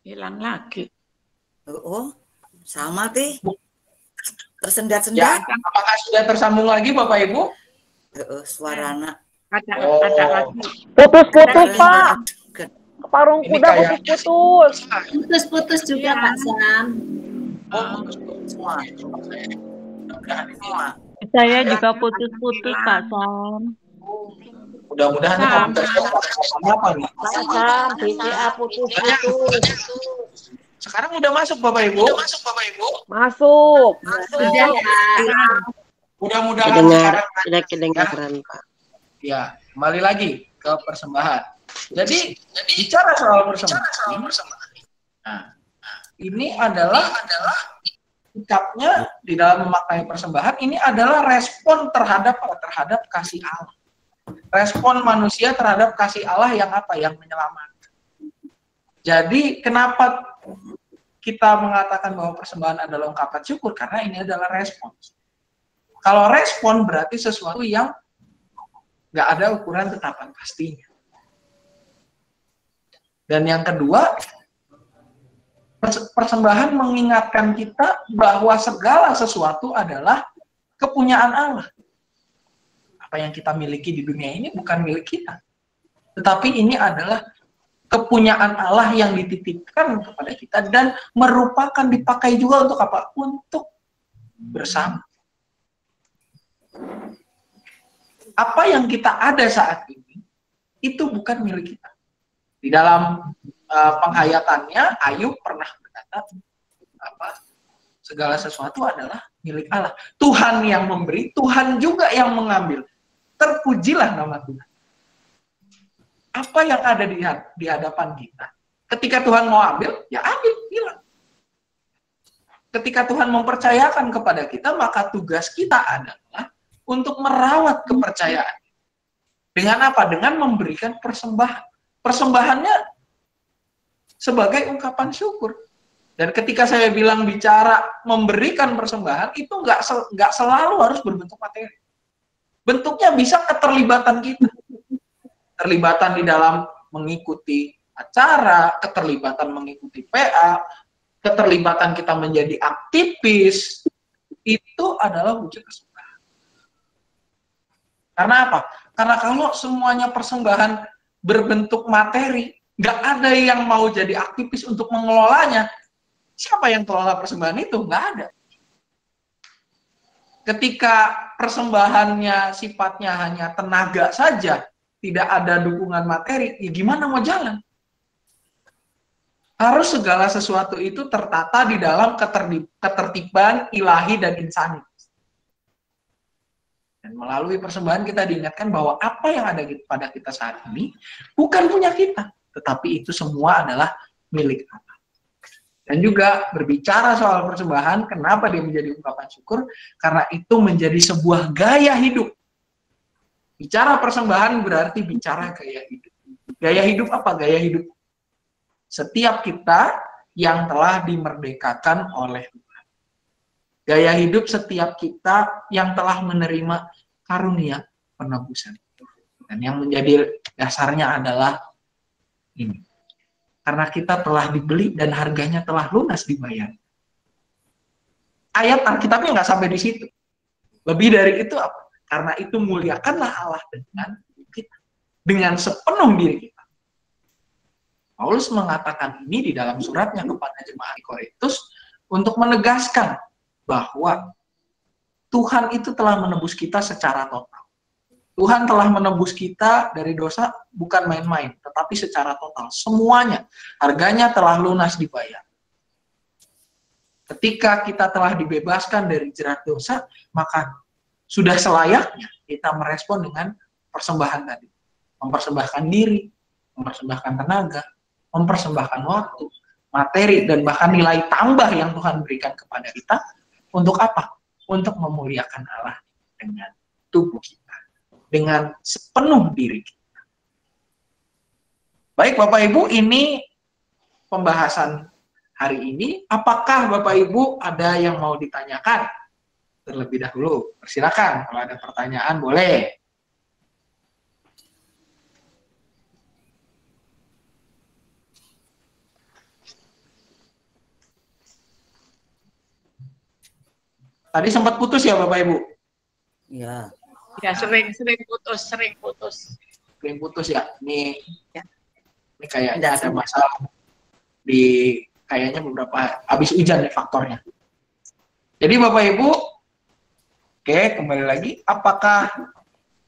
Hilang lagi. Oh, sama teh. Tersendat-sendat. Ya, apakah sudah tersambung lagi Bapak Ibu? Suarana. Ada lagi. Putus-putus Pak. Parung kuda putus-putus. Putus-putus juga Pak Sam. Saya juga putus-putus Pak Sam. Mudah-mudahan apa nih? Sam, BCA putus-putus. Sekarang udah masuk Bapak Ibu? Masuk. Mudah-mudahan sudah kedengaran Pak. Ya, kembali lagi ke persembahan. Jadi bicara soal persembahan. Nah, ini adalah sikapnya di dalam memaknai persembahan. Ini adalah respon terhadap kasih Allah. Respon manusia terhadap kasih Allah yang apa? Yang menyelamatkan. Jadi kenapa kita mengatakan bahwa persembahan adalah ungkapan syukur? Karena ini adalah respons. Kalau respon berarti sesuatu yang nggak ada ukuran tetapan pastinya. Dan yang kedua, persembahan mengingatkan kita bahwa segala sesuatu adalah kepunyaan Allah. Apa yang kita miliki di dunia ini bukan milik kita. Tetapi ini adalah kepunyaan Allah yang dititipkan kepada kita dan merupakan dipakai juga untuk apa? Untuk bersama. Apa yang kita ada saat ini itu bukan milik kita. Di dalam penghayatannya Ayub pernah berkata segala sesuatu adalah milik Allah. Tuhan yang memberi, Tuhan juga yang mengambil. Terpujilah nama Tuhan. Apa yang ada di hadapan kita? Ketika Tuhan mau ambil, ya ambil, hilang. Ketika Tuhan mempercayakan kepada kita, maka tugas kita adalah untuk merawat kepercayaan. Dengan apa? Dengan memberikan persembahan. Persembahannya sebagai ungkapan syukur. Dan ketika saya bilang bicara memberikan persembahan, itu nggak selalu harus berbentuk materi. Bentuknya bisa keterlibatan kita. Terlibatan di dalam mengikuti acara, keterlibatan mengikuti PA, keterlibatan kita menjadi aktivis, itu adalah wujud persembahan. Karena apa? Karena kalau semuanya persembahan berbentuk materi, nggak ada yang mau jadi aktivis untuk mengelolanya. Siapa yang kelola persembahan itu? Nggak ada. Ketika persembahannya sifatnya hanya tenaga saja, tidak ada dukungan materi, ya gimana mau jalan? Harus segala sesuatu itu tertata di dalam ketertiban ilahi dan insani. Dan melalui persembahan kita diingatkan bahwa apa yang ada pada kita saat ini bukan punya kita, tetapi itu semua adalah milik Allah. Dan juga berbicara soal persembahan, kenapa dia menjadi ungkapan syukur? Karena itu menjadi sebuah gaya hidup. Bicara persembahan berarti bicara gaya hidup. Gaya hidup apa? Gaya hidup setiap kita yang telah dimerdekakan oleh Tuhan. Gaya hidup setiap kita yang telah menerima karunia penebusan. Dan yang menjadi dasarnya adalah ini. Karena kita telah dibeli dan harganya telah lunas dibayar. Ayat Alkitabnya nggak sampai di situ. Lebih dari itu apa? Karena itu muliakanlah Allah dengan kita. Dengan sepenuh diri kita. Paulus mengatakan ini di dalam suratnya kepada jemaat di Korintus untuk menegaskan bahwa Tuhan itu telah menebus kita secara total. Tuhan telah menebus kita dari dosa bukan main-main, tetapi secara total. Semuanya, harganya telah lunas dibayar. Ketika kita telah dibebaskan dari jerat dosa, maka sudah selayaknya kita merespon dengan persembahan tadi. Mempersembahkan diri, mempersembahkan tenaga, mempersembahkan waktu, materi, dan bahkan nilai tambah yang Tuhan berikan kepada kita. Untuk apa? Untuk memuliakan Allah dengan tubuh kita. Dengan sepenuh diri kita. Baik Bapak Ibu, ini pembahasan hari ini. Apakah Bapak Ibu ada yang mau ditanyakan? Terlebih dahulu, persilakan. Kalau ada pertanyaan boleh. Tadi sempat putus ya Bapak Ibu? Iya. Ya, sering putus. Sering putus ya. Ini kayaknya ada masalah di kayaknya beberapa habis hujan nih faktornya. Jadi Bapak Ibu, oke, kembali lagi. Apakah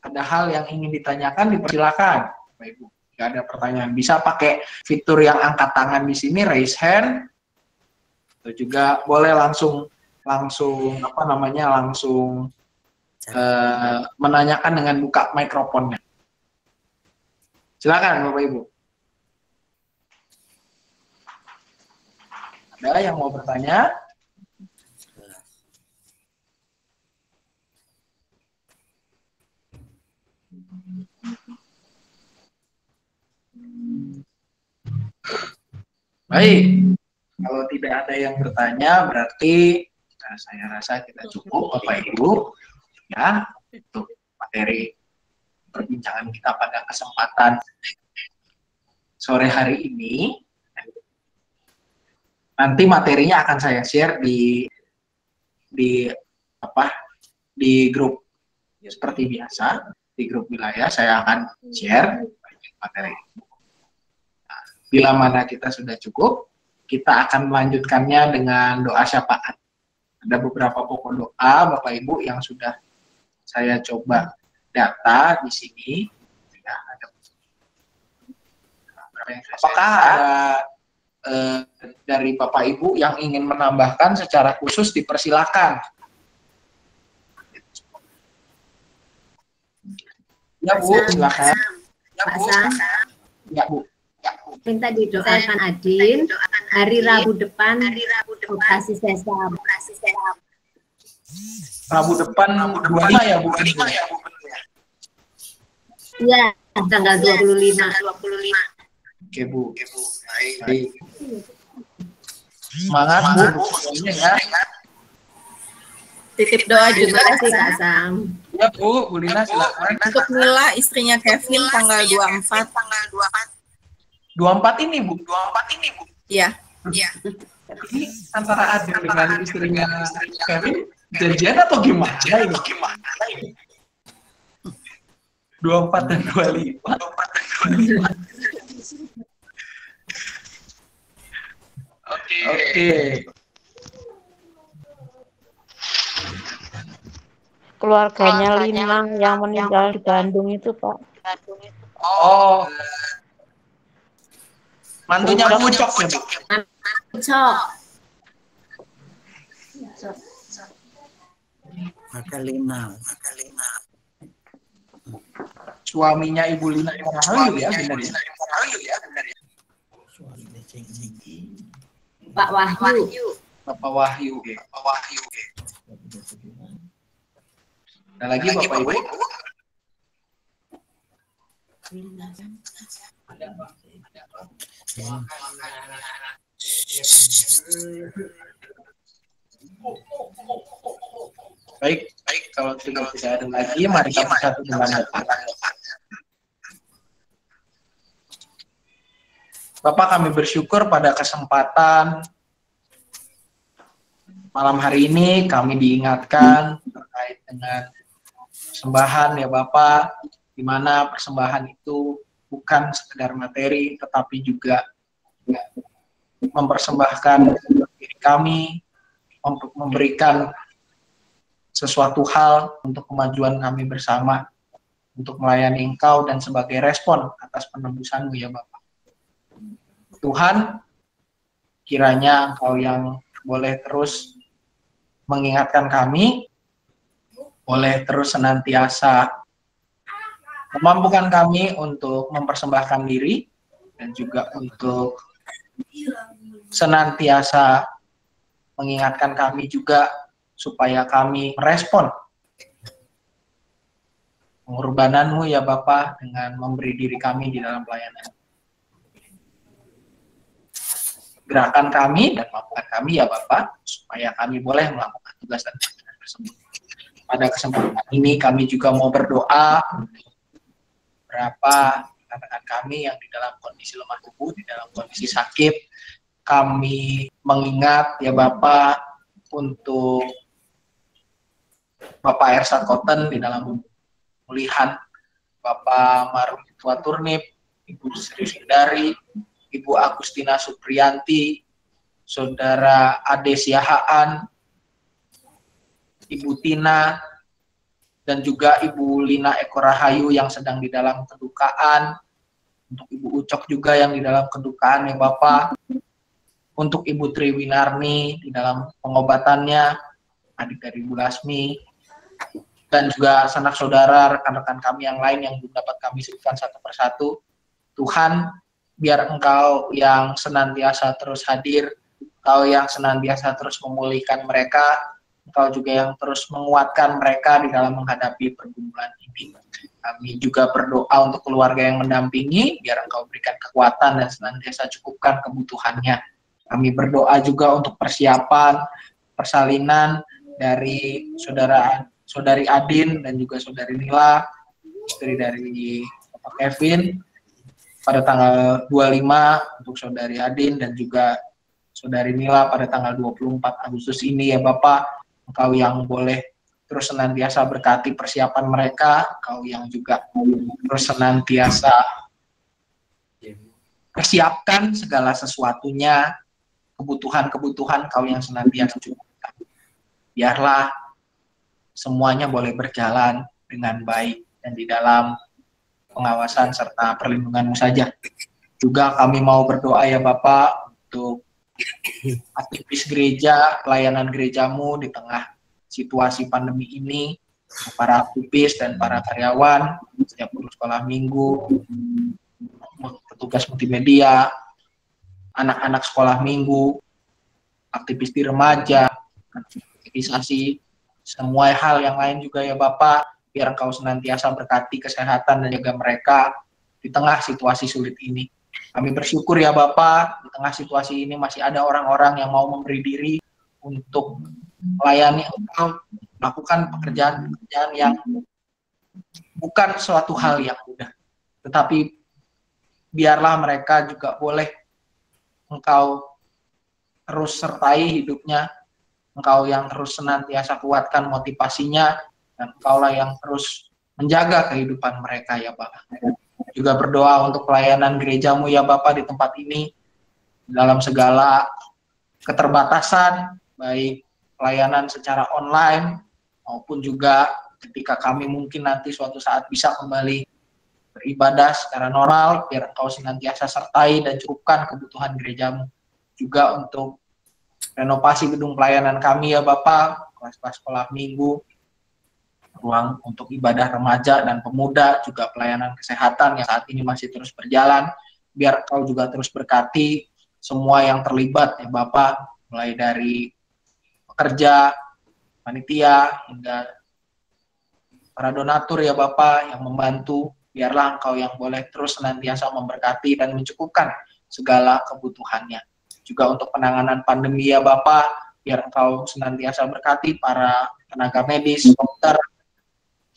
ada hal yang ingin ditanyakan? Dipersilakan Bapak Ibu. Jika ada pertanyaan, bisa pakai fitur yang angkat tangan di sini, raise hand. Atau juga boleh langsung menanyakan dengan buka mikrofonnya. Silakan Bapak Ibu. Ada yang mau bertanya? Baik. Kalau tidak ada yang bertanya, berarti saya rasa kita cukup Bapak Ibu. Ya, untuk materi perbincangan kita pada kesempatan sore hari ini. Nanti materinya akan saya share di grup seperti biasa, di grup wilayah saya akan share materi. Nah, bila mana kita sudah cukup, kita akan melanjutkannya dengan doa syafaat. Ada beberapa pokok doa Bapak Ibu yang sudah saya coba data di sini. Ya, apakah ada dari Bapak Ibu yang ingin menambahkan secara khusus? Dipersilakan. Ya Bu, silakan. Ya Bu. Minta didoakan Adin hari Rabu depan kasih sesam. Rabu depan 25 ya Bu. Iya, tanggal 25. Oke, Bu. Baik. Semangat, Bu. Semuanya ya. Titip doa juga. Terima kasih Kak Sam. Ya, Bu. Bu Lina silakan. Untuk Mila, istrinya Kevin, tanggal 24. 24 ini, Bu. Iya. Ini antara Adin dengan istrinya Kevin janjian atau gimana ini? 24 dan 25. Oke. Keluarganya Lina yang meninggal di Bandung itu, Pak. Oh. Mantunya Pucok ya, Bu? Pucok. Maka Lina. Suaminya Ibu Lina Ekorahayu ya, benar ya? Pak Wahyu. Bapak Wahyu. Ada lagi Bapak Ibu? Baik. Kalau tidak ada lagi, mari kita satu dengan Bapak, kami bersyukur pada kesempatan malam hari ini kami diingatkan terkait dengan persembahan ya Bapak, di mana persembahan itu bukan sekedar materi, tetapi juga mempersembahkan diri kami, memberikan sesuatu hal untuk kemajuan kami bersama, untuk melayani Engkau dan sebagai respon atas penebusan-Mu ya Bapak. Tuhan, kiranya Engkau yang boleh terus mengingatkan kami, boleh terus senantiasa memampukan kami untuk mempersembahkan diri, dan juga untuk senantiasa mengingatkan kami juga supaya kami merespon pengorbanan-Mu ya Bapa dengan memberi diri kami di dalam pelayanan. Gerakan kami dan mampukan kami ya Bapa, supaya kami boleh melakukan tugas dan pelayanan tersebut. Pada kesempatan ini kami juga mau berdoa beberapa rekan kami yang di dalam kondisi lemah tubuh, di dalam kondisi sakit. Kami mengingat ya Bapa untuk Bapak Ersat Koten di dalam pemulihan, Bapak Maruf Tua Turnip, Ibu Sri Sindari, Ibu Agustina Supriyanti, Saudara Ade Siahaan, Ibu Tina, dan juga Ibu Lina Ekorahayu yang sedang di dalam kedukaan, untuk Ibu Ucok juga yang di dalam kedukaan ya Bapak, untuk Ibu Triwinarni di dalam pengobatannya, adik dari Ibu Lasmi, dan juga sanak saudara, rekan-rekan kami yang lain yang belum dapat kami sebutkan satu persatu. Tuhan, biar Engkau yang senantiasa terus hadir, Engkau yang senantiasa terus memulihkan mereka, Engkau juga yang terus menguatkan mereka di dalam menghadapi pergumulan ini. Kami juga berdoa untuk keluarga yang mendampingi, biar Engkau berikan kekuatan dan senantiasa cukupkan kebutuhannya. Kami berdoa juga untuk persiapan persalinan dari saudari Adin dan juga saudari Nila, istri dari Bapak Kevin, pada tanggal 25 untuk saudari Adin dan juga saudari Nila pada tanggal 24 Agustus ini ya Bapak. Engkau yang boleh terus senantiasa berkati persiapan mereka, Engkau yang juga terus senantiasa persiapkan segala sesuatunya, kebutuhan-kebutuhan Engkau yang senantiasa cukupkan. Biarlah semuanya boleh berjalan dengan baik dan di dalam pengawasan serta perlindungan-Mu saja. Juga kami mau berdoa ya Bapak untuk aktivis gereja, pelayanan gereja-Mu di tengah situasi pandemi ini, para aktivis dan para karyawan, setiap guru sekolah minggu, petugas multimedia, anak-anak sekolah minggu, aktivis di remaja, aktivisasi, semua hal yang lain juga ya Bapak, biar Engkau senantiasa berkati kesehatan dan jaga mereka di tengah situasi sulit ini. Kami bersyukur ya Bapa, di tengah situasi ini masih ada orang-orang yang mau memberi diri untuk melayani Engkau, melakukan pekerjaan-pekerjaan yang bukan suatu hal yang mudah, tetapi biarlah mereka juga boleh Engkau terus sertai hidupnya, Engkau yang terus senantiasa kuatkan motivasinya, dan Engkaulah yang terus menjaga kehidupan mereka ya Bapak. Juga berdoa untuk pelayanan gerejamu ya Bapak di tempat ini, dalam segala keterbatasan, baik pelayanan secara online, maupun juga ketika kami mungkin nanti suatu saat bisa kembali beribadah secara normal, biar Engkau senantiasa sertai dan cukupkan kebutuhan gerejamu. Juga untuk renovasi gedung pelayanan kami ya Bapak, kelas-kelas sekolah minggu, ruang untuk ibadah remaja dan pemuda, juga pelayanan kesehatan yang saat ini masih terus berjalan, biar Engkau juga terus berkati semua yang terlibat ya Bapak, mulai dari pekerja, panitia, hingga para donatur ya Bapak yang membantu, biarlah Engkau yang boleh terus senantiasa memberkati dan mencukupkan segala kebutuhannya. Juga untuk penanganan pandemi ya Bapak, biar Engkau senantiasa berkati para tenaga medis, dokter,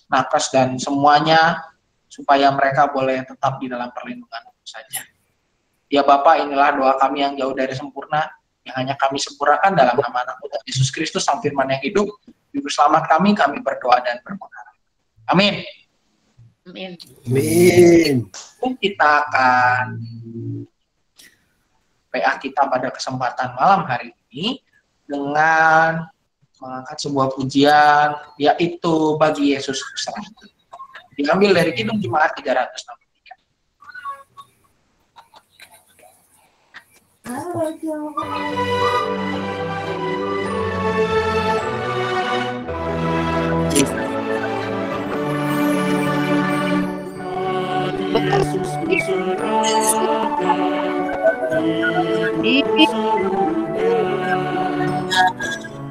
nakes, dan semuanya, supaya mereka boleh tetap di dalam perlindungan saja. Ya Bapak, inilah doa kami yang jauh dari sempurna, yang hanya kami sempurnakan dalam nama anak Tuhan Yesus Kristus, Sang Firman yang hidup, Juru Selamat kami berdoa dan berpengaruh. Amin. Amin. Amin. Kita akan PA kita pada kesempatan malam hari ini dengan mengangkat sebuah pujian, yaitu Bagi Yesus Kuserah. Diambil dari Kidung Jemaat 363. Yesus kuserahkan hidupku seluruhnya,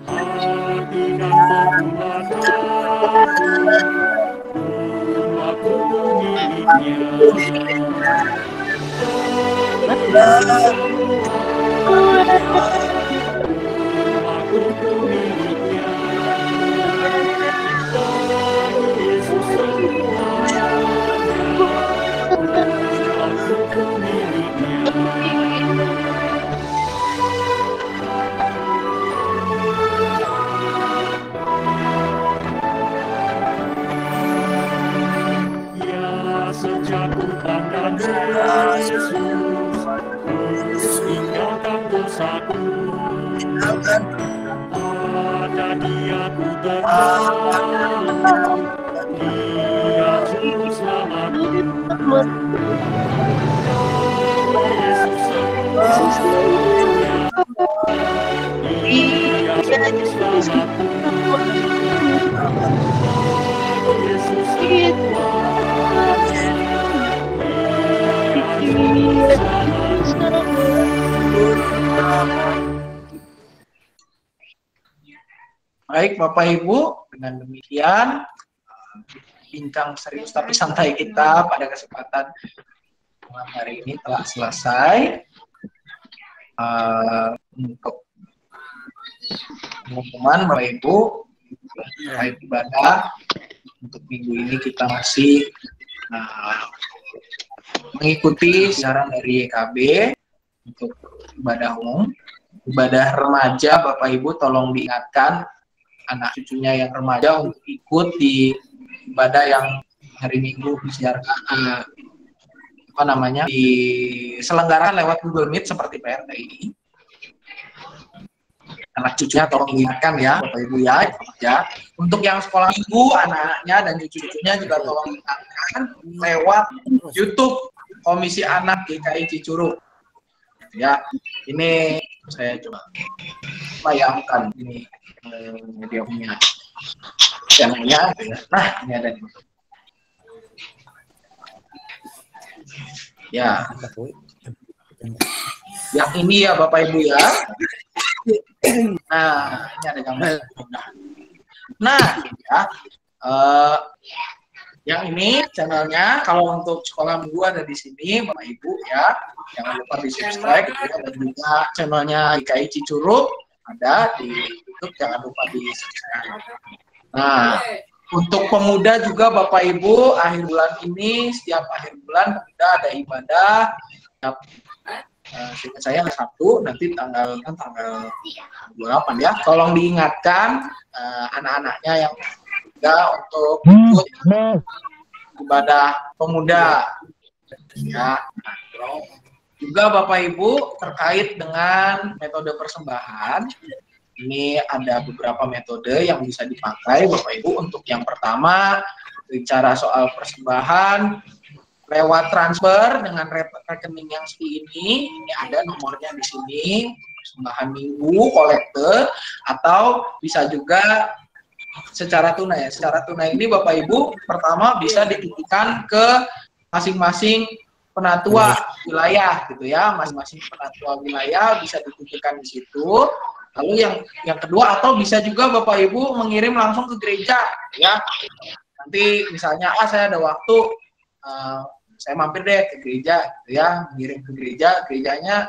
hati dan perbuatanku, rumahku miliknya. Rumahku miliknya. Bagi Yesus semuanya, aku miliknya. Ya, sejak ku pandang Yesus, tinggalkan dosaku, pada Dia ku terpaku, Dia juru selamatku. Yesus semuanya, Dia juru selamatku. Yesus semuanya, Dia juru selamatku. Baik Bapak Ibu, dengan demikian bincang serius tapi santai kita pada kesempatan malam hari ini telah selesai. Untuk pengumuman Bapak Ibu terkait ibadah untuk minggu ini, kita masih mengikuti saran dari YKB untuk ibadah umum. Ibadah remaja, Bapak Ibu tolong diingatkan anak cucunya yang remaja untuk ikut di ibadah yang hari Minggu disiarkan diselenggarakan lewat Google Meet seperti PRT ini. Anak cucunya tolong diingatkan ya Bapak Ibu ya. Untuk yang sekolah minggu, anak-anaknya dan cucu-cucunya juga tolong diingatkan lewat YouTube Komisi Anak GKI Cicurug. Ya, ini saya coba bayangkan ini dia punya channelnya. Nah, ini ada nih. Ya, yang ini ya Bapak Ibu ya. Nah, ini ada gambar. Nah, ya, Yang ini channelnya, kalau untuk sekolah minggu ada di sini, Bapak Ibu ya, jangan lupa di subscribe ya, dan juga channelnya GKI Cicurug ada di YouTube, jangan lupa di subscribe. Nah, untuk pemuda juga Bapak Ibu, akhir bulan ini, setiap akhir bulan pemuda ada ibadah. Seingat saya Sabtu, nanti tanggal 28 ya. Tolong diingatkan anak-anaknya yang pemuda untuk ikut ibadah pemuda. Ya. Juga Bapak Ibu terkait dengan metode persembahan. Ini ada beberapa metode yang bisa dipakai Bapak Ibu. Untuk yang pertama, bicara soal persembahan lewat transfer dengan rekening yang seperti ini ada nomornya di sini, persembahan minggu, kolekte, atau bisa juga secara tunai. Secara tunai ini Bapak Ibu pertama bisa dititipkan ke masing-masing penatua wilayah gitu ya, masing-masing penatua wilayah bisa dititipkan di situ. Lalu yang kedua, atau bisa juga Bapak Ibu mengirim langsung ke gereja ya. Nanti misalnya saya ada waktu, saya mampir deh ke gereja gitu ya, mengirim ke gereja, gerejanya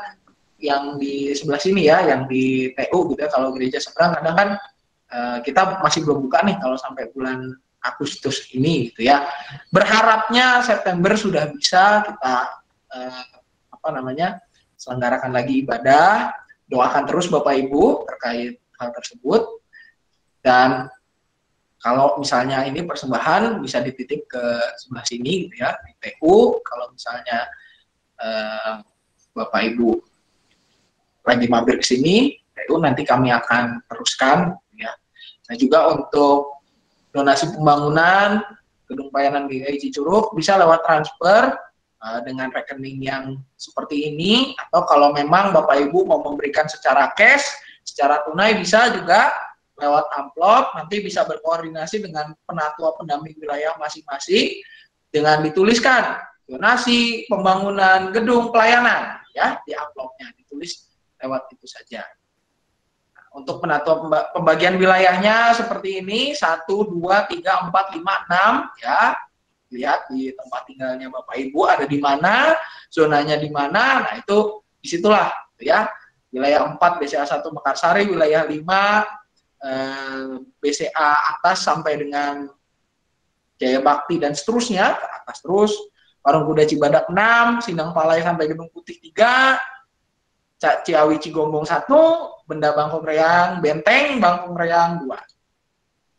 yang di sebelah sini ya, yang di TU gitu ya. Kalau gereja seberang kadang kan kita masih belum buka nih kalau sampai bulan Agustus ini gitu ya. Berharapnya September sudah bisa kita selenggarakan lagi ibadah. Doakan terus Bapak Ibu terkait hal tersebut. Dan kalau misalnya ini persembahan bisa dititip ke sebelah sini gitu ya, di TU. Kalau misalnya Bapak Ibu lagi mampir ke sini, TU nanti kami akan teruskan ya. Nah, juga untuk donasi pembangunan Gedung Pelayanan GKI Cicurug bisa lewat transfer dengan rekening yang seperti ini, atau kalau memang Bapak Ibu mau memberikan secara cash, secara tunai bisa juga lewat amplop. Nanti bisa berkoordinasi dengan penatua pendamping wilayah masing-masing dengan dituliskan donasi pembangunan gedung pelayanan ya, di amplopnya ditulis lewat itu saja. Nah, untuk penatua pembagian wilayahnya seperti ini, 1, 2, 3, 4, 5, 6 ya. Lihat di tempat tinggalnya Bapak Ibu ada di mana, zonanya di mana. Nah, itu disitulah ya. Wilayah 4 BCA 1 Mekarsari, wilayah 5 BCA atas sampai dengan Jaya Bakti dan seterusnya ke atas terus. Warung Kuda Cibadak 6, Sindang Palai sampai Gedung Putih 3, Ciawi Cigombong 1, Benda Bangkong Reyang Benteng Bangkong Reyang 2.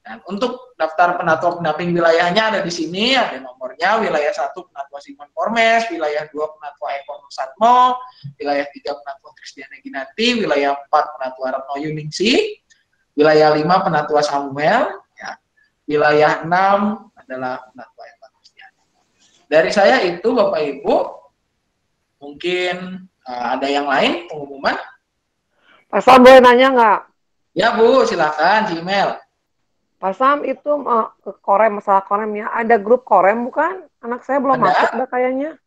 Dan untuk daftar penatua pendamping wilayahnya ada di sini, ada nomornya. Wilayah 1 Penatua Simon Formes, wilayah 2 Penatua Eko Nusatmo, wilayah 3 Penatua Kristiana Ginanti, wilayah 4 Penatua Retno Yuningsi, wilayah 5 Penatua Samuel, ya. Wilayah 6 adalah Penatua Eko Kristiana. Dari saya itu Bapak Ibu, mungkin ada yang lain pengumuman? Pak Sam boleh nanya nggak? Ya Bu, silakan Gmail. Pak Sam itu ke Korem, masalah Korem ya. Ada grup Korem bukan? Anak saya belum masuk dah kayaknya.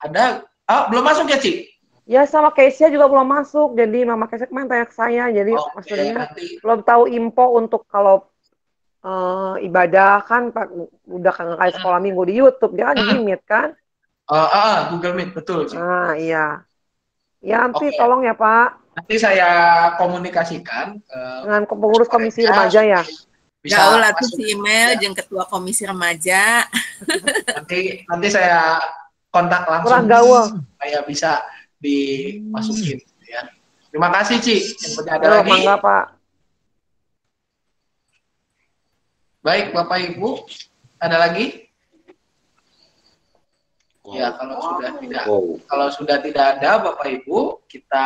Ada. Belum masuk ya, Ci? Ya, sama Keisha juga belum masuk. Jadi Mama Keisha kemarin tanya ke saya. Jadi maksudnya belum tahu info untuk kalau ibadah kan udah kan kayak sekolah minggu di YouTube. Dia kan di Meet kan? Google Meet, betul, Ci. Iya. Ya, nanti tolong ya, Pak. Nanti saya komunikasikan dengan pengurus komisi remaja ya. Bisa ulah tuh si email jeung ketua komisi remaja. nanti saya kontak langsung supaya bisa dimasukin ya. Terima kasih Ci. Yang ada lagi. Mangga, Pak. Baik Bapak Ibu, ada lagi? Ya, kalau sudah tidak ada Bapak Ibu, kita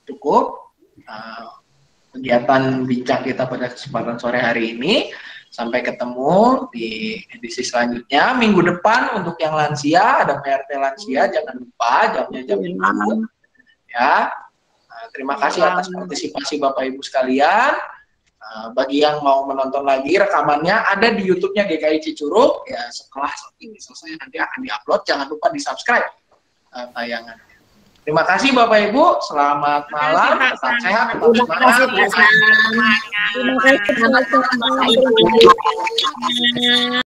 cukup kegiatan bincang kita pada kesempatan sore hari ini. Sampai ketemu di edisi selanjutnya minggu depan. Untuk yang lansia ada PRT lansia, jangan lupa jamnya jam 5 ya. Terima kasih atas partisipasi Bapak Ibu sekalian. Bagi yang mau menonton lagi rekamannya ada di YouTube-nya GKI Cicurug ya. Setelah ini selesai nanti akan diupload. Jangan lupa di subscribe tayangannya. Terima kasih Bapak Ibu, selamat malam, tetap sehat, tetap Terima kasih semangat. Pak Sam. Terima kasih, Pak Sam. Terima kasih Pak Ibu.